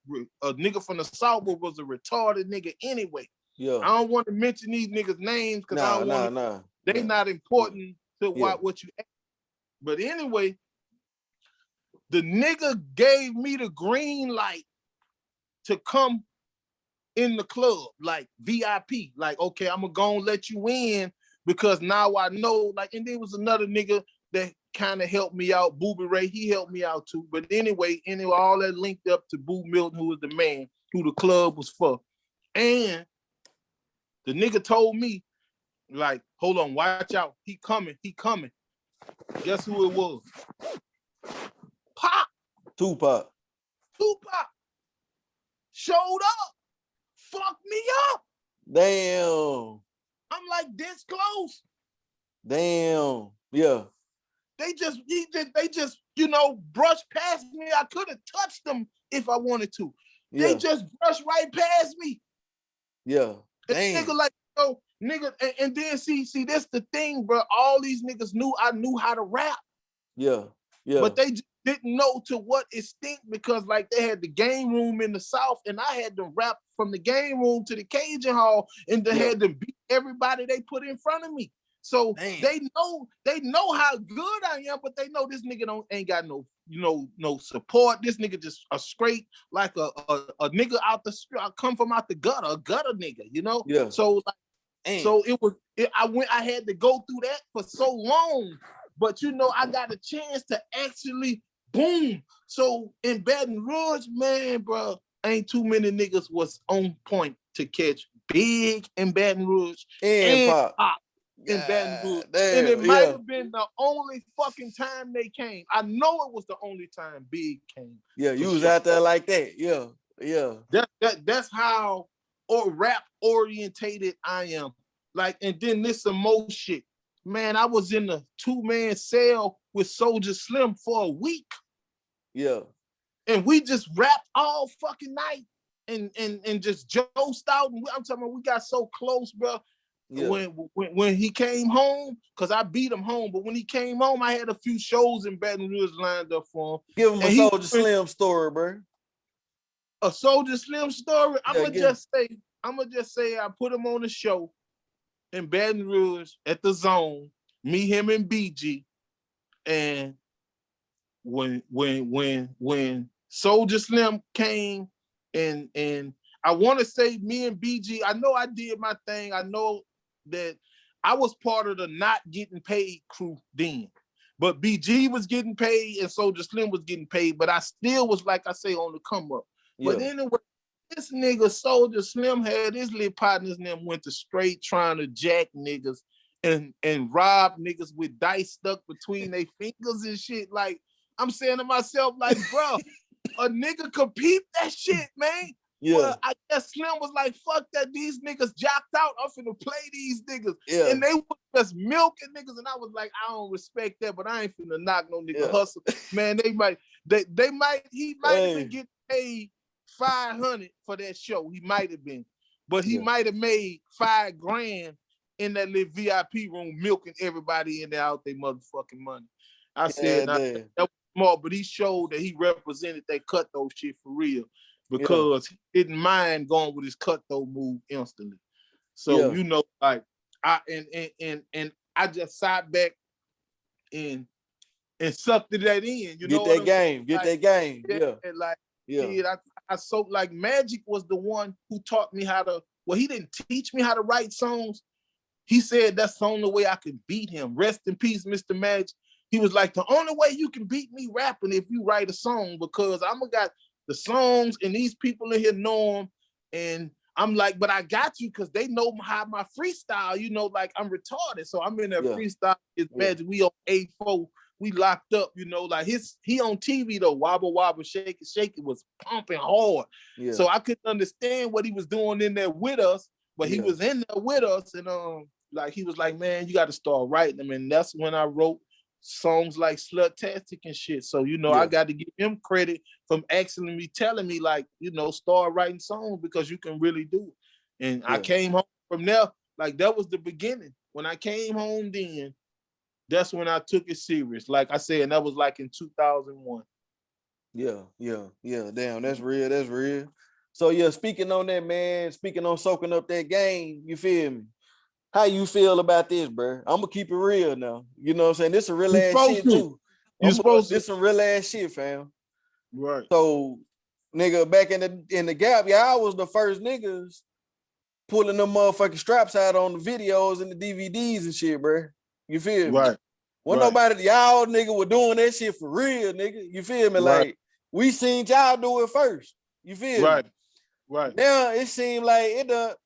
nigga from the South, but was a retarded nigga anyway. Yeah. I don't want to mention these niggas' names because I don't want they not important to what you ask. But anyway, the nigga gave me the green light to come in the club, like VIP. Like, okay, I'm gonna go and let you in because now I know, like, and there was another nigga that kind of helped me out, Booby Ray, he helped me out too. But anyway, all that linked up to Boo Milton, who was the man, who the club was for. And the nigga told me, like, hold on, watch out, he coming. Guess who it was? Pop. Tupac showed up, fucked me up. Damn. I'm like this close. Damn. Yeah. They just brushed past me. I could have touched them if I wanted to. Yeah. They just brushed right past me. Yeah. Damn. Nigga like, nigga, and then see, that's the thing, bro. All these niggas knew I knew how to rap. Yeah. But they just didn't know to what extent because like they had the game room in the South and I had to rap from the game room to the Cajun Hall and they had to beat everybody they put in front of me. So they know how good I am, but they know this nigga ain't got no support. This nigga just a straight like a nigga out the street. I come from out the gutter, a gutter nigga, Yeah. So I had to go through that for so long. But I got a chance to actually boom. So in Baton Rouge, man, bro, ain't too many niggas was on point to catch Big in Baton Rouge and Pop in Baton Rouge. And it might have been the only fucking time they came. I know it was the only time Big came. Yeah, you was out there like that. Yeah. That's how rap orientated I am. Like, and then this some more shit. Man, I was in a 2-man cell with Soulja Slim for a week. Yeah. And we just rapped all fucking night and just joked out. And I'm talking about we got so close, bro. Yeah. When he came home, because I beat him home, but when he came home, I had a few shows in Baton Rouge lined up for him. Give him a Soulja Slim story, bro. A Soulja Slim story? I'm gonna just say I put him on the show in Baton Rouge at the Zone, me, him, and BG. And when Soulja Slim came and I want to say me and BG, I know I did my thing. I know that I was part of the not getting paid crew then. But BG was getting paid and Soulja Slim was getting paid. But I still was, like I say, on the come up. Yeah. But anyway, this nigga Soulja Slim had his little partners and them went to straight trying to jack niggas and rob niggas with dice stuck between their fingers and shit. Like, I'm saying to myself, like, bro, a nigga could peep that shit, man. Yeah. Well, I guess Slim was like, fuck that, these niggas jocked out. I'm finna play these niggas. Yeah. And they was just milking niggas. And I was like, I don't respect that, but I ain't finna knock no nigga hustle. Man, he might have been getting paid 500 for that show. He might have been. But he might have made $5 grand in that little VIP room milking everybody in there out their motherfucking money. I said, that was smart, but he showed that he represented that cutthroat shit for real. Because he didn't mind going with his cutthroat move instantly. So you know, like I just sat back and sucked that in. You know, that game. Yeah. And like I so like Magic was the one who taught me how to. Well, he didn't teach me how to write songs. He said that's the only way I could beat him. Rest in peace, Mr. Magic. He was like, the only way you can beat me rapping if you write a song, because I'm got the songs and these people in here know them. And I'm like, but I got you because they know how my freestyle, you know, like I'm retarded. So I'm in that freestyle. It's Magic. We on A4. We locked up, you know, like he on TV though. Wobble, wobble, shake it was pumping hard. Yeah. So I couldn't understand what he was doing in there with us, but he was in there with us. And like he was like, man, you got to start writing them. And that's when I wrote songs like Slutastic and shit. So, you know, I got to give him credit from actually me telling me, like, you know, start writing songs because you can really do it. And I came home from there, like that was the beginning. When I came home then, that's when I took it serious. Like I said, and that was like in 2001. Yeah. Damn, that's real. So speaking on that, man, speaking on soaking up that game, you feel me? How you feel about this, bro? I'm gonna keep it real now. You know what I'm saying? This is real ass shit too. This some real ass shit, fam. Right. So, nigga, back in the gap, y'all was the first niggas pulling them motherfucking straps out on the videos and the DVDs and shit, bro. You feel me? Right. Nobody, y'all nigga were doing that shit for real, nigga. You feel me? Right. Like, we seen y'all do it first. You feel me? Right. Now it seemed like it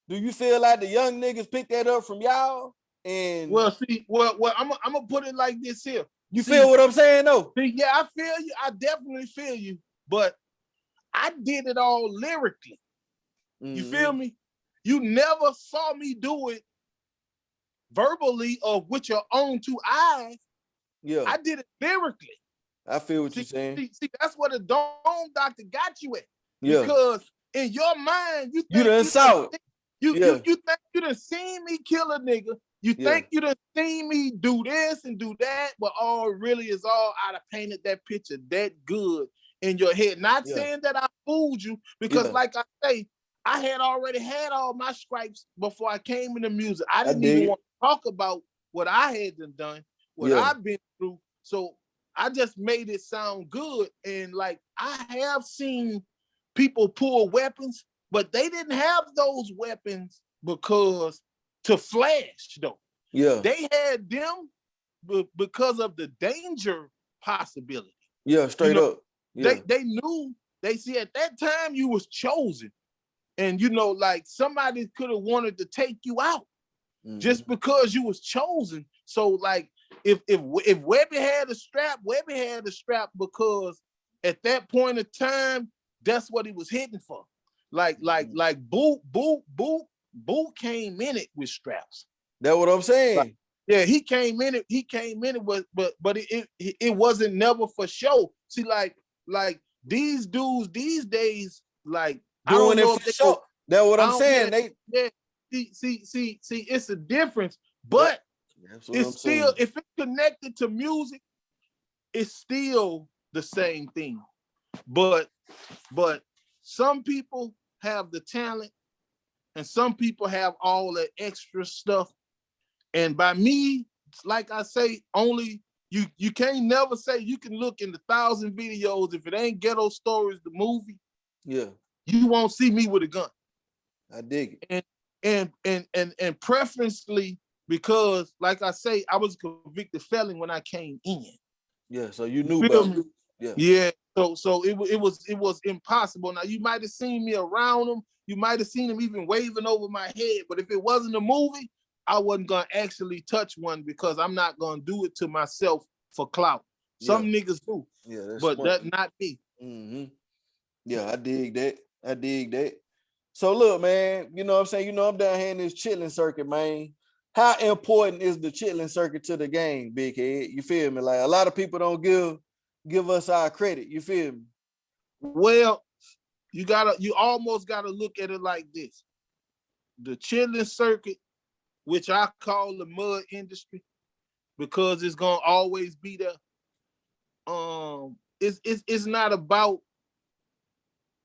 do you feel like the young niggas picked that up from y'all? And well, I'm gonna put it like this here. You feel what I'm saying, though? Yeah, I feel you. I definitely feel you. But I did it all lyrically. You feel me? You never saw me do it verbally or with your own two eyes. Yeah. I did it lyrically. I feel what you're saying. See, that's where the dome doctor got you at. Yeah. Because in your mind, you think you done saw it. You think you done seen me kill a nigga. You think you done seen me do this and do that, but all really is all I done painted that picture that good in your head. Not saying that I fooled you, because like I say, I had already had all my stripes before I came into music. I didn't even want to talk about what I had done, what I've been through. So I just made it sound good. And like I have seen people pull weapons, but they didn't have those weapons because to flash though. Yeah. They had them because of the danger possibility. Yeah, straight up. Yeah. They knew, they see at that time you was chosen. And you know, like somebody could have wanted to take you out just because you was chosen. So like if WEBBIE had a strap, WEBBIE had a strap because at that point of time, that's what he was hitting for. Like Boo came in it with straps. That's what I'm saying. Like, yeah, he came in it, but it wasn't never for show. See, like these dudes these days, like doing it for show. That's what I'm saying. See, it's a difference, but it's still, if it's connected to music, it's still the same thing. But some people have the talent and some people have all the extra stuff. And by me, like I say, only you can't never say you can look in 1,000 videos if it ain't Ghetto Stories, the movie. Yeah. you won't see me with a gun. I dig it. And preferentially because, like I say, I was a convicted felon when I came in. Yeah, so you knew about it. Yeah. Yeah. So it was impossible. Now you might have seen me around them. You might have seen them even waving over my head. But if it wasn't a movie, I wasn't gonna actually touch one because I'm not gonna do it to myself for clout. Some niggas do. Yeah, that's but smart. that's not me. Yeah, I dig that. So look, man, you know what I'm saying? You know, I'm down here in this Chitlen circuit, man. How important is the Chitlen circuit to the game, Big Head? You feel me? Like a lot of people don't give us our credit. You feel me? Well, you almost gotta look at it like this. The Chitlen circuit, which I call the mud industry, because it's gonna always be there. It's not about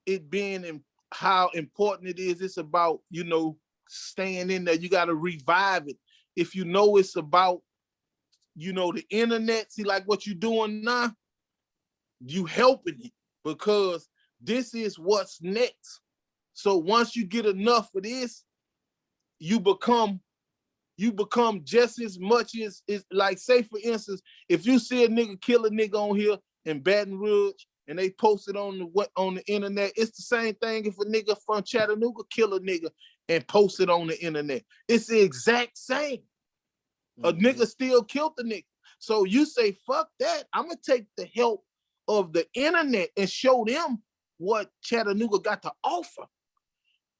it being in how important it is. It's about, you know, staying in there. You gotta revive it. If you know it's about, you know, the internet, see like what you're doing now, you helping it because this is what's next. So once you get enough of this, you become just as much as like, say for instance, if you see a nigga kill a nigga on here in Baton Rouge and they post it on the internet, it's the same thing if a nigga from Chattanooga kill a nigga and post it on the internet. It's the exact same. A nigga still killed the nigga. So you say, fuck that. I'm gonna take the help of the internet and show them what Chattanooga got to offer.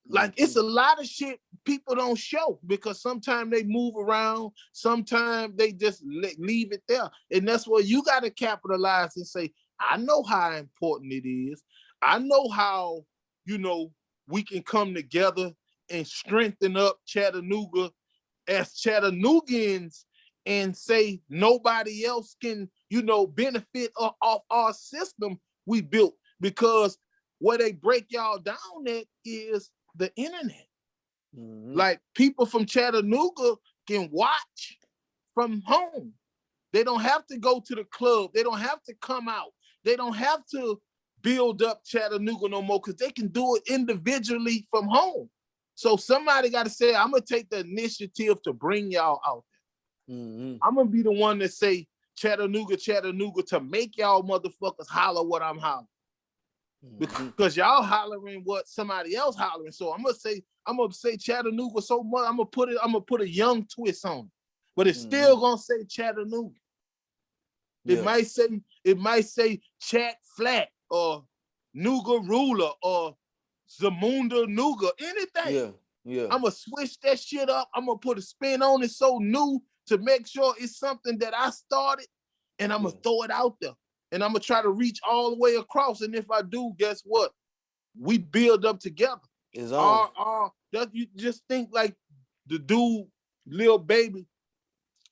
Like, it's a lot of shit people don't show because sometimes they move around, sometimes they just leave it there. And that's where you got to capitalize and say, I know how important it is. I know how, you know, we can come together and strengthen up Chattanooga as Chattanoogians and say nobody else can, you know, benefit off our system we built, because where they break y'all down at is the internet. Like, people from Chattanooga can watch from home. They don't have to go to the club. They don't have to come out. They don't have to build up Chattanooga no more because they can do it individually from home. So somebody got to say, I'm going to take the initiative to bring y'all out there. I'm going to be the one that say, Chattanooga, Chattanooga, to make y'all motherfuckers holler what I'm hollering. Because y'all hollering what somebody else hollering. So I'm gonna say Chattanooga so much. I'm gonna put a young twist on it. But it's still gonna say Chattanooga. It might say Chat Flat or Nuga Ruler or Zamunda Nuga, anything. I'm gonna switch that shit up. I'm gonna put a spin on it so new to make sure it's something that I started, and I'm gonna throw it out there. And I'm gonna try to reach all the way across. And if I do, guess what? We build up together. You just think like the dude, Lil Baby,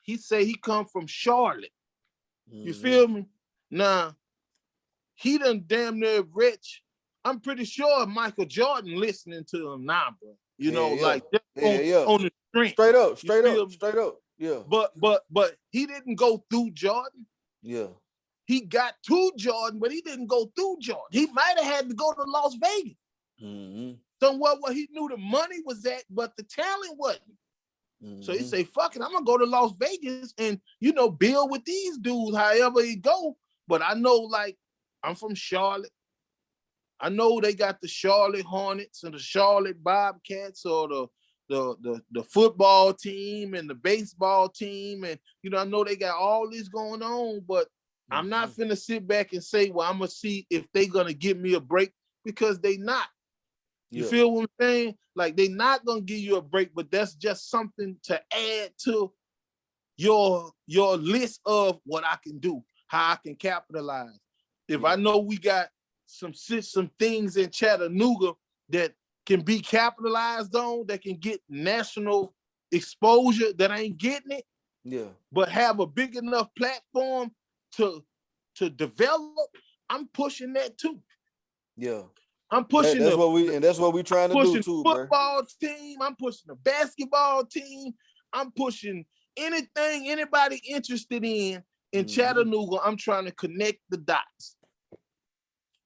he say he come from Charlotte. You feel me? Now, he done damn near rich. I'm pretty sure Michael Jordan listening to him now, bro. You know, like on the strength. Straight up. Yeah. But he didn't go through Jordan. Yeah. He got to Jordan, but he didn't go through Jordan. He might have had to go to Las Vegas. Somewhere where he knew the money was at, but the talent wasn't. So he say, fuck it, I'm gonna go to Las Vegas and, you know, build with these dudes however he go. But I know, like, I'm from Charlotte. I know they got the Charlotte Hornets and the Charlotte Bobcats, or the football team and the baseball team. And, you know, I know they got all this going on, but I'm not finna sit back and say, well, I'm gonna see if they gonna give me a break, because they not. You feel what I'm saying? Like, they not gonna give you a break, but that's just something to add to your list of what I can do, how I can capitalize. If I know we got some things in Chattanooga that can be capitalized on, that can get national exposure, that ain't getting it, but have a big enough platform to develop, I'm pushing that too. I'm pushing that's what we trying to do too, bro. Football team, I'm pushing the basketball team, I'm pushing anything anybody interested in Chattanooga. I'm trying to connect the dots.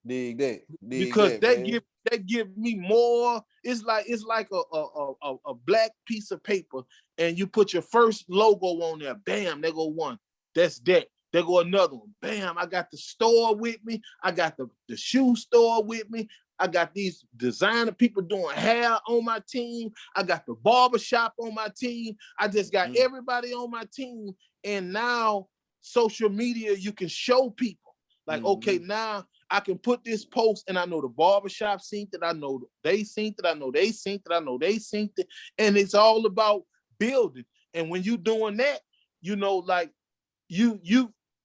Dig that. Because that give that give me more. It's like a black piece of paper, and you put your first logo on there. Bam, there go one. That's that. There go another one. Bam, I got the store with me. I got the shoe store with me. I got these designer people doing hair on my team. I got the barber shop on my team. I just got everybody on my team. And now social media, you can show people like, okay, now I can put this post and I know the barbershop synced it. I know they synced it. I know they synced it. I know they synced it. And it's all about building. And when you doing that, you know, like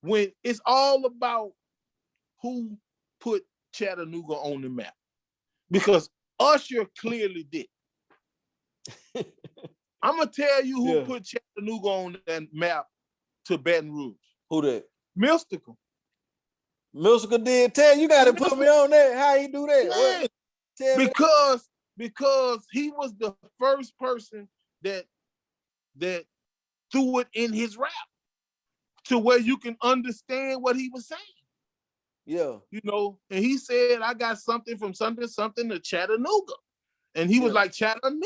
when it's all about who put Chattanooga on the map. Because Usher clearly did. I'm gonna tell you who put Chattanooga on that map to Baton Rouge. Who that? Mystical. Mystical did. Tell you got to put me on that. How he do that? Yeah. Because he was the first person that threw it in his rap to where you can understand what he was saying. Yeah. You know, and he said, I got something from something to Chattanooga. And he was like, Chattanooga.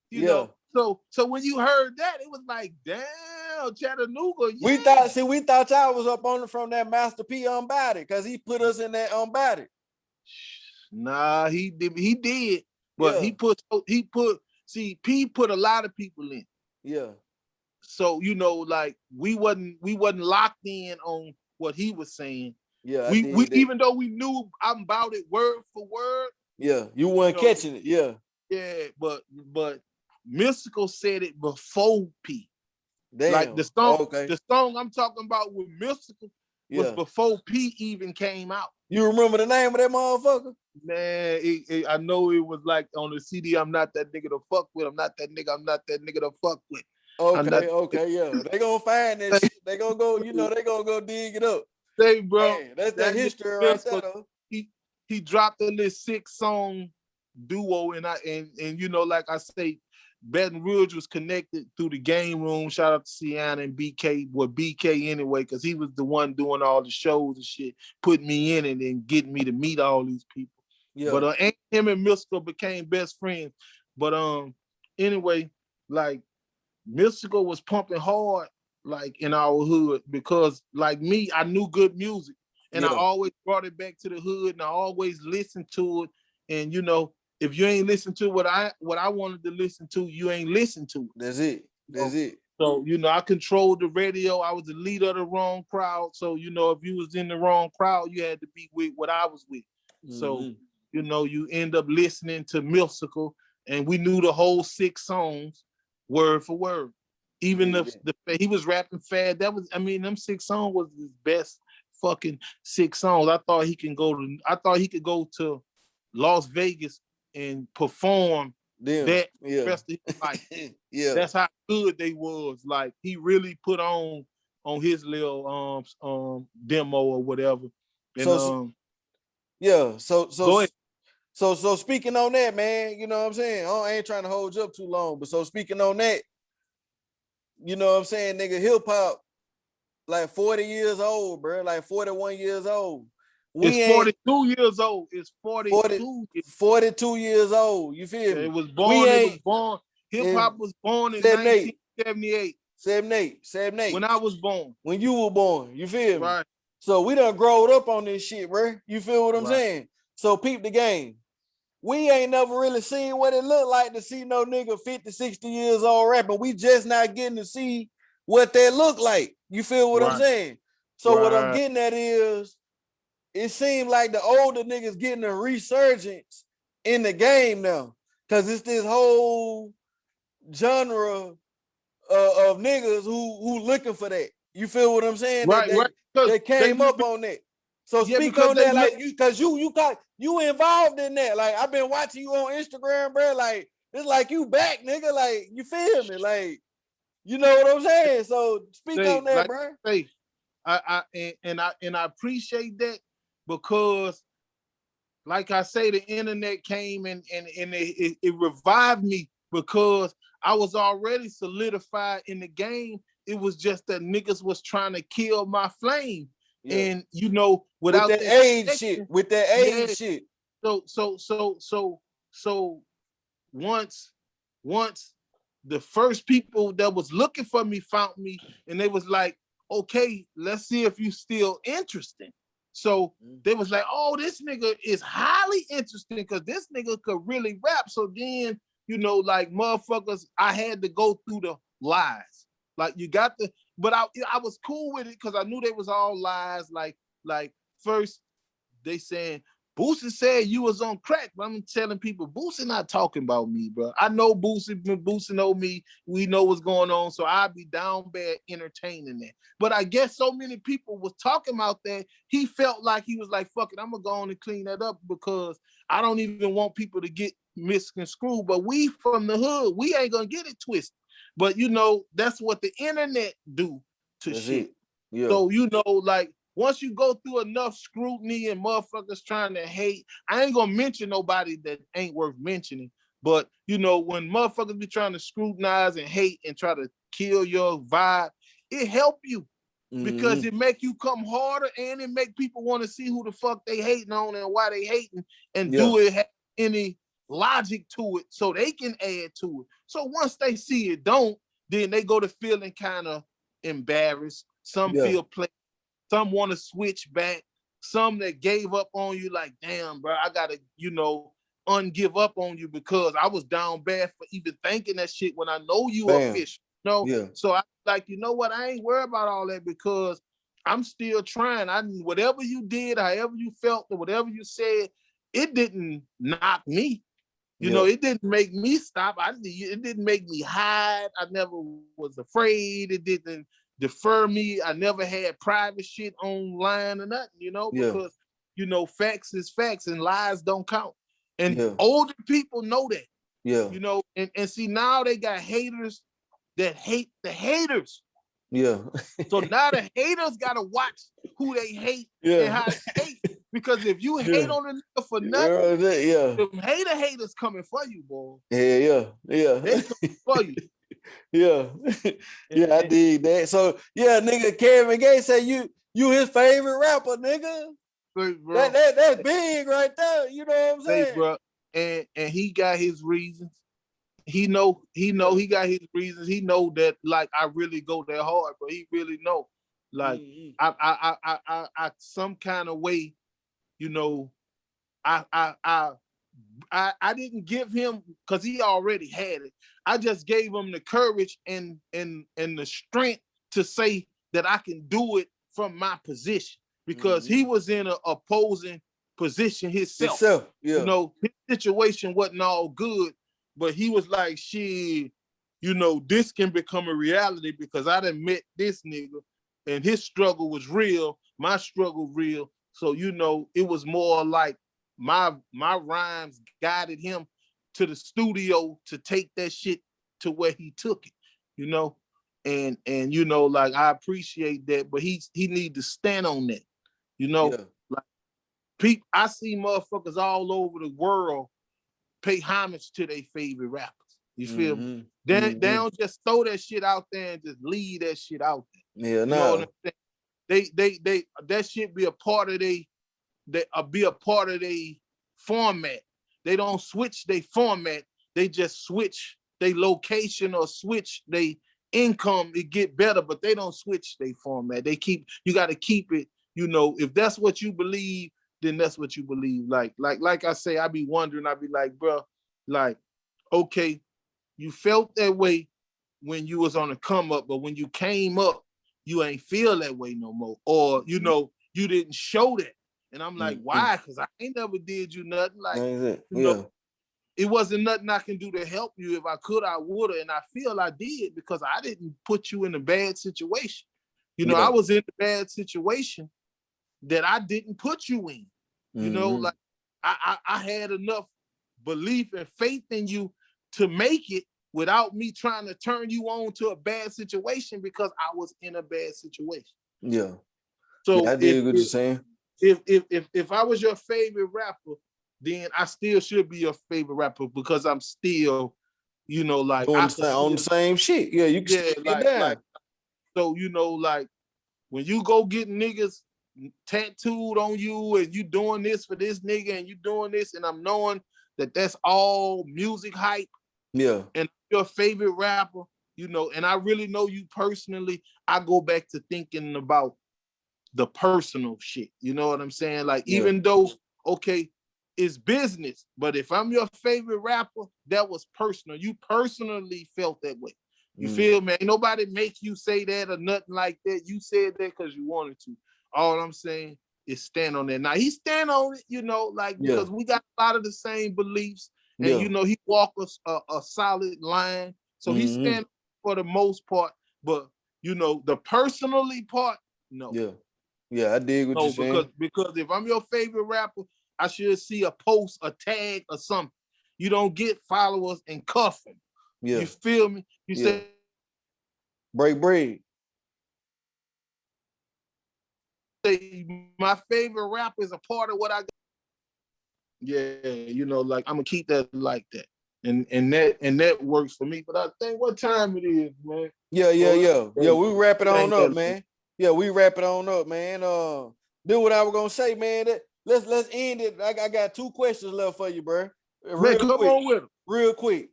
You know, so when you heard that, it was like, damn, Chattanooga. Yeah. We thought y'all was up on it from that Master P Unbodied, because he put us in that Unbodied. Nah, he did. But P put a lot of people in. Yeah. So, you know, like we wasn't locked in on what he was saying. Yeah, we even though we knew I'm about it word for word. Yeah, you weren't catching it. Yeah. Yeah, but Mystical said it before P. Damn. Like the song I'm talking about with Mystical was before P even came out. You remember the name of that motherfucker? Man, I know it was like on the CD. I'm not that nigga to fuck with. I'm not that nigga to fuck with. Okay, yeah. They gonna find that shit. They gonna go, they gonna go dig it up. Hey, bro. Man, that's that history right there, though. He dropped a little 6-song duo, and you know, like I say, Baton Rouge was connected through the game room. Shout out to Sienna and BK. Well, BK anyway, because he was the one doing all the shows and shit, putting me in it and getting me to meet all these people. Yeah. But him and Mystical became best friends. But anyway, like Mystical was pumping hard, like in our hood, because like me, I knew good music, and I always brought it back to the hood, and I always listened to it. And you know, if you ain't listen to what I wanted to listen to, you ain't listen to it. That's it. So, you know, I controlled the radio. I was the leader of the wrong crowd. So, you know, if you was in the wrong crowd, you had to be with what I was with. So, you know, you end up listening to Mystical, and we knew the whole 6 songs word for word. Even he was rapping fast. Them 6 songs was his best fucking 6 songs. I thought he could go to Las Vegas and perform that rest of his life. That's how good they was. Like he really put on his little demo or whatever. And So speaking on that, man, you know what I'm saying? I ain't trying to hold you up too long, but so speaking on that, you know what I'm saying, nigga, hip hop, like 40 years old, bro, like 41 years old. It's 42 years old. It's 42 years old. You feel me? It was born. Hip hop was born in 1978. 78. When I was born. When you were born. You feel me? Right. So we done growed up on this shit, bro. You feel what I'm saying? So peep the game. We ain't never really seen what it looked like to see no nigga 50, 60 years old rapping. We just not getting to see what that look like. You feel what I'm saying? So what I'm getting at is, it seems like the older niggas getting a resurgence in the game now, because it's this whole genre of niggas who looking for that. You feel what I'm saying? They came up on that. So speak on that, like you involved in that. Like I've been watching you on Instagram, bro. Like it's like you back, nigga. Like you feel me? Like you know what I'm saying. So speak on that, bro. I appreciate that, because, like I say, the internet came and it revived me, because I was already solidified in the game. It was just that niggas was trying to kill my flame. And you know, with that age shit. so once the first people that was looking for me found me, and they was like, okay, let's see if you still interested. So they was like, oh, this nigga is highly interesting because this nigga could really rap. So then, like motherfuckers, I had to go through the lies. Like you got the, but I was cool with it because I knew they was all lies. Like first they saying, Boosie said you was on crack, but I'm telling people, Boosie not talking about me, bro. I know Boosie know me. We know what's going on, so I'd be down bad entertaining that. But I guess so many people was talking about that, he felt like he was like, fuck it, I'm gonna go on and clean that up because I don't even want people to get misconstrued. But we from the hood, we ain't gonna get it twisted. But that's what the internet do to That's shit. It. Yeah. So like, once you go through enough scrutiny and motherfuckers trying to hate, I ain't gonna mention nobody that ain't worth mentioning. But when motherfuckers be trying to scrutinize and hate and try to kill your vibe, it help you because it make you come harder and it make people want to see who the fuck they hating on and why they hating and do it have any logic to it so they can add to it. So once they see it don't, then they go to feeling kind of embarrassed. Some feel played. Some want to switch back. Some that gave up on you, like, damn, bro, I gotta, ungive up on you because I was down bad for even thinking that shit when I know you official. So I like, you know what? I ain't worried about all that because I'm still trying. Whatever you did, however you felt, or whatever you said, it didn't knock me. It didn't make me stop. It didn't make me hide. I never was afraid. It didn't defer me. I never had private shit online or nothing, because facts is facts and lies don't count. And older people know that. And see, now they got haters that hate the haters. So now the haters gotta watch who they hate and how they hate. Because if you hate on a nigga for nothing, them haters coming for you, boy. Yeah. They coming for you. I dig that. So nigga, Kevin Gates say you his favorite rapper, nigga. That's big right there. You know what I'm saying? Hey, bro. And he got his reasons. He know he got his reasons. He know that like I really go that hard, but he really know. Like I some kind of way, I didn't give him because he already had it. I just gave him the courage and the strength to say that I can do it from my position because he was in an opposing position himself. His situation wasn't all good, but he was like, shit, this can become a reality because I done met this nigga and his struggle was real, my struggle real. So, it was more like my rhymes guided him to the studio to take that shit to where he took it, and like I appreciate that, but he need to stand on that, like I see motherfuckers all over the world pay homage to their favorite rappers. You feel me? They don't just throw that shit out there and just leave that shit out there. Yeah, you know what I'm saying? They that shit be a part of their format. They don't switch their format. They just switch their location or switch their income. It get better, but they don't switch their format. You got to keep it. If that's what you believe, then that's what you believe. Like I say, I be wondering. I be like, bro, like, okay, you felt that way when you was on the come up, but when you came up, you ain't feel that way no more, or you didn't show that. And I'm like, why? Because I ain't never did you nothing. Like, it wasn't nothing I can do to help you. If I could, I would have. And I feel I did because I didn't put you in a bad situation. I was in a bad situation that I didn't put you in. Like I had enough belief and faith in you to make it without me trying to turn you on to a bad situation because I was in a bad situation. So I did what you're saying. If I was your favorite rapper, then I still should be your favorite rapper because I'm still, like on the same shit. Yeah, you can still get down. So like when you go get niggas tattooed on you and you doing this for this nigga and you doing this, and I'm knowing that that's all music hype. Yeah. And your favorite rapper, you know, and I really know you personally, I go back to thinking about the personal shit. You know what I'm saying? Like, even though, okay, it's business, but if I'm your favorite rapper, that was personal. You personally felt that way. You feel me? Ain't nobody make you say that or nothing like that. You said that because you wanted to. All I'm saying is stand on that. Now he stand on it, you know, like, because we got a lot of the same beliefs, and you know he walk a solid line, so he stand for the most part. But you know the personally part, no. Yeah, I dig what you're saying. Because if I'm your favorite rapper, I should see a post, a tag, or something. You don't get followers and cuff them. You feel me? You say break bread. My favorite rapper is a part of what I got. Yeah, you know, like I'm gonna keep that like that. And that works for me. But I think what time it is, man. Yeah. We wrap it on up, man. Yeah, we wrap it on up, man. Do what I was gonna say, man. Let's end it. I got 2 questions left for you, bro. Man, come on with them. Real quick.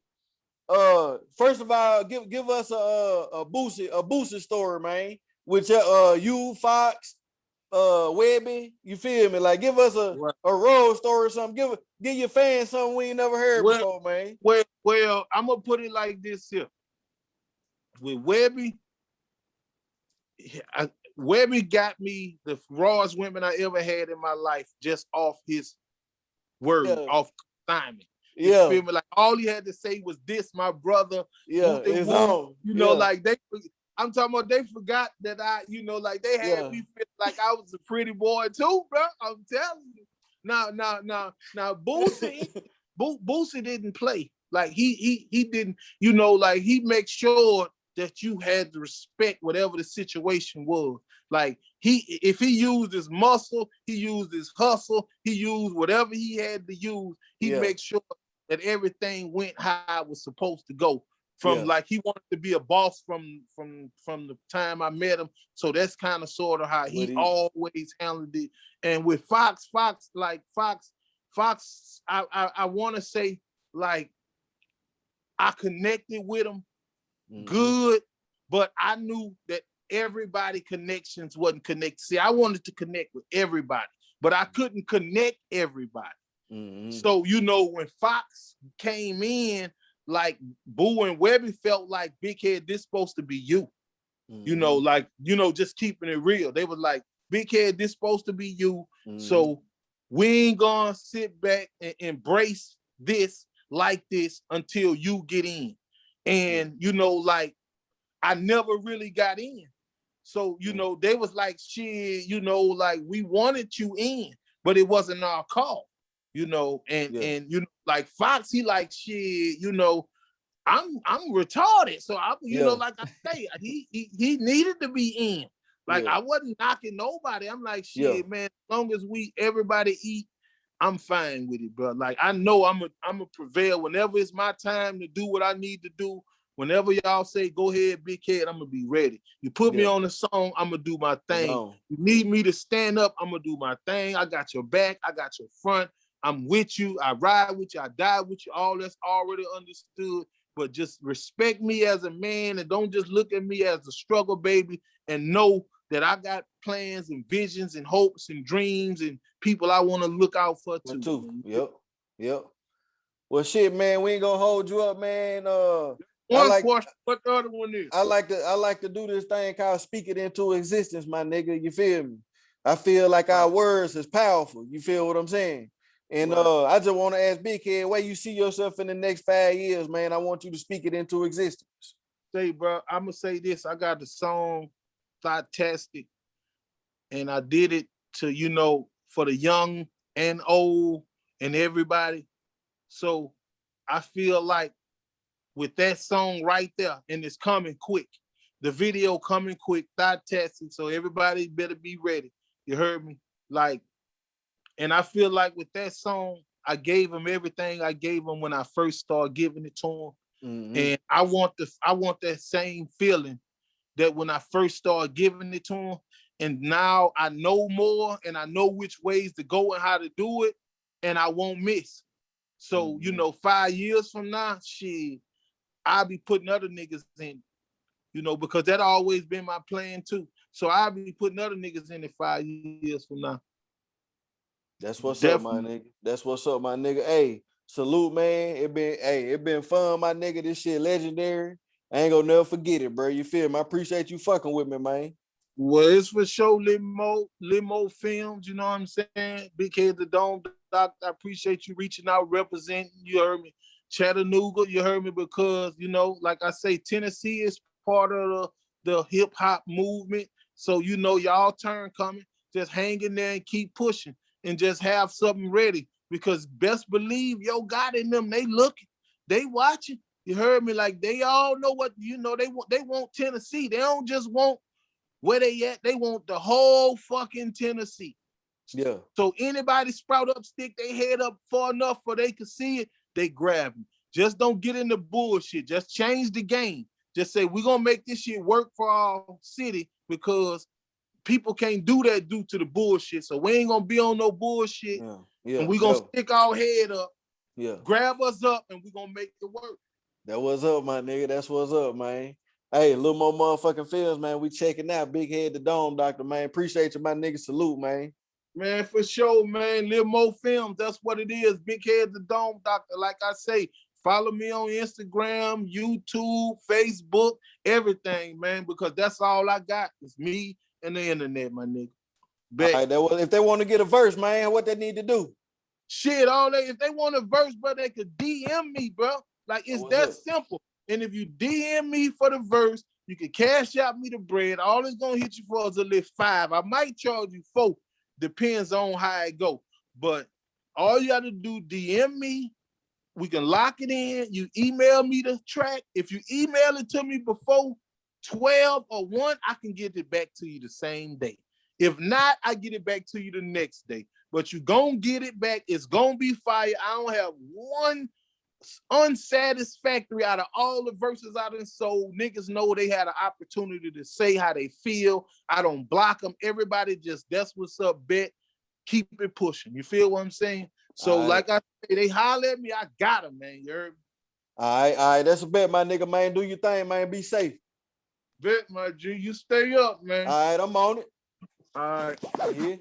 First of all, give us a Boosie story, man. With you, FOXX, WEBBIE, you feel me? Like, give us a road story or something. Give your fans something we ain't never heard before, man. Well, I'm gonna put it like this here. With WEBBIE, WEBBIE got me the rawest women I ever had in my life just off his word, off assignment. You feel me? Like, all he had to say was this, my brother. His own. You know, like I'm talking about they forgot that you know, like they had me feel like I was a pretty boy too, bro. I'm telling you. Now, Boosie didn't play. Like he didn't, you know, like he makes sure that you had to respect whatever the situation was. Like if he used his muscle, he used his hustle, he used whatever he had to use, he makes sure that everything went how it was supposed to go. From like he wanted to be a boss from the time I met him. So that's kind of sort of how he always handled it. And with FOXX, I want to say, like, I connected with him good, but I knew that everybody connections wasn't connected. See, I wanted to connect with everybody, but I couldn't connect everybody. So, you know, when FOXX came in, like Boo and WEBBIE felt like, Big Head, this supposed to be you. You know, like, you know, just keeping it real. They were like, Big Head, this supposed to be you. So we ain't gonna sit back and embrace this like this until you get in. And, you know, like, I never really got in. So, you know, they was like, shit, you know, like, we wanted you in, but it wasn't our call, you know, and you know, like FOXX, he like, shit, you know, I'm retarded. So I, you know, like I say, he needed to be in. Like, I wasn't knocking nobody. I'm like, shit, man, as long as everybody eat, I'm fine with it, bro. Like, I know I'm a prevail whenever it's my time to do what I need to do. Whenever y'all say, go ahead, Big Head, I'm gonna be ready. You put me on a song, I'm gonna do my thing. You need me to stand up, I'm gonna do my thing. I got your back, I got your front. I'm with you, I ride with you, I die with you. All that's already understood. But just respect me as a man and don't just look at me as a struggle baby, and know that I got plans and visions and hopes and dreams and people I want to look out for too. Yep. Well, shit, man, we ain't gonna hold you up, man. Question, what the other one is? I like to do this thing called speak it into existence, my nigga. You feel me? I feel like our words is powerful. You feel what I'm saying? And I just want to ask Big Head, where you see yourself in the next 5 years, man. I want you to speak it into existence. Say, bro, I'm gonna say this. I got the song Fantastic, and I did it to, you know, for the young and old and everybody. So I feel like with that song right there, and it's coming quick. The video coming quick, Fantastic. So everybody better be ready. You heard me? Like, and I feel like with that song, I gave him everything I gave him when I first started giving it to him. And I want that same feeling that when I first started giving it to him. And now I know more and I know which ways to go and how to do it, and I won't miss. So, 5 years from now, shit, I'll be putting other niggas in, because that always been my plan too. So I'll be putting other niggas in 5 years from now. That's what's Definitely. up, my nigga. That's what's up, my nigga. Hey, salute, man. It been fun, my nigga. This shit legendary. I ain't gonna never forget it, bro. You feel me? I appreciate you fucking with me, man. Well, it's for sure, Limo Films, you know what I'm saying? Big Head the Dome Doc, I appreciate you reaching out, representing, you heard me. Chattanooga, you heard me, because, like I say, Tennessee is part of the hip hop movement. So, y'all turn coming. Just hang in there and keep pushing and just have something ready, because best believe yo got in them, they looking, they watching. You heard me? Like, they all know what, they want Tennessee. They don't just want where they at, they want the whole fucking Tennessee. Yeah. So anybody sprout up, stick their head up far enough for they can see it, they grab them. Just don't get into bullshit. Just change the game. Just say, we're going to make this shit work for our city, because people can't do that due to the bullshit. So we ain't going to be on no bullshit. Yeah. And we're going to stick our head up, yeah, grab us up, and we're going to make it work. That what's up, my nigga. That's what's up, man. Hey, a little more motherfucking films, man. We checking out. Big Head the Dome Doctor, man. Appreciate you, my nigga. Salute, man. Man, for sure, man. Live more films. That's what it is. Big Head the Dome Doctor. Like I say, follow me on Instagram, YouTube, Facebook, everything, man, because that's all I got. It's me and the internet, my nigga. Bet. All right, if they want to get a verse, man, what they need to do? Shit, if they want a verse, bro, they could DM me, bro. Like, it's that simple. And if you DM me for the verse, you can cash out me the bread. All it's gonna hit you for is a little $5. I might charge you $4. Depends on how it go. But all you gotta do, DM me. We can lock it in. You email me the track. If you email it to me before 12 or 1, I can get it back to you the same day. If not, I get it back to you the next day. But you gonna get it back. It's gonna be fire. I don't have one unsatisfactory out of all the verses I done sold. Niggas know they had an opportunity to say how they feel. I don't block them. Everybody just, that's what's up, bet. Keep it pushing. You feel what I'm saying? So like I say, they holler at me, I got them, man. You heard me? All right. That's a bet, my nigga, man. Do your thing, man. Be safe. Bet, my G. You stay up, man. All right, I'm on it. All right. Yeah.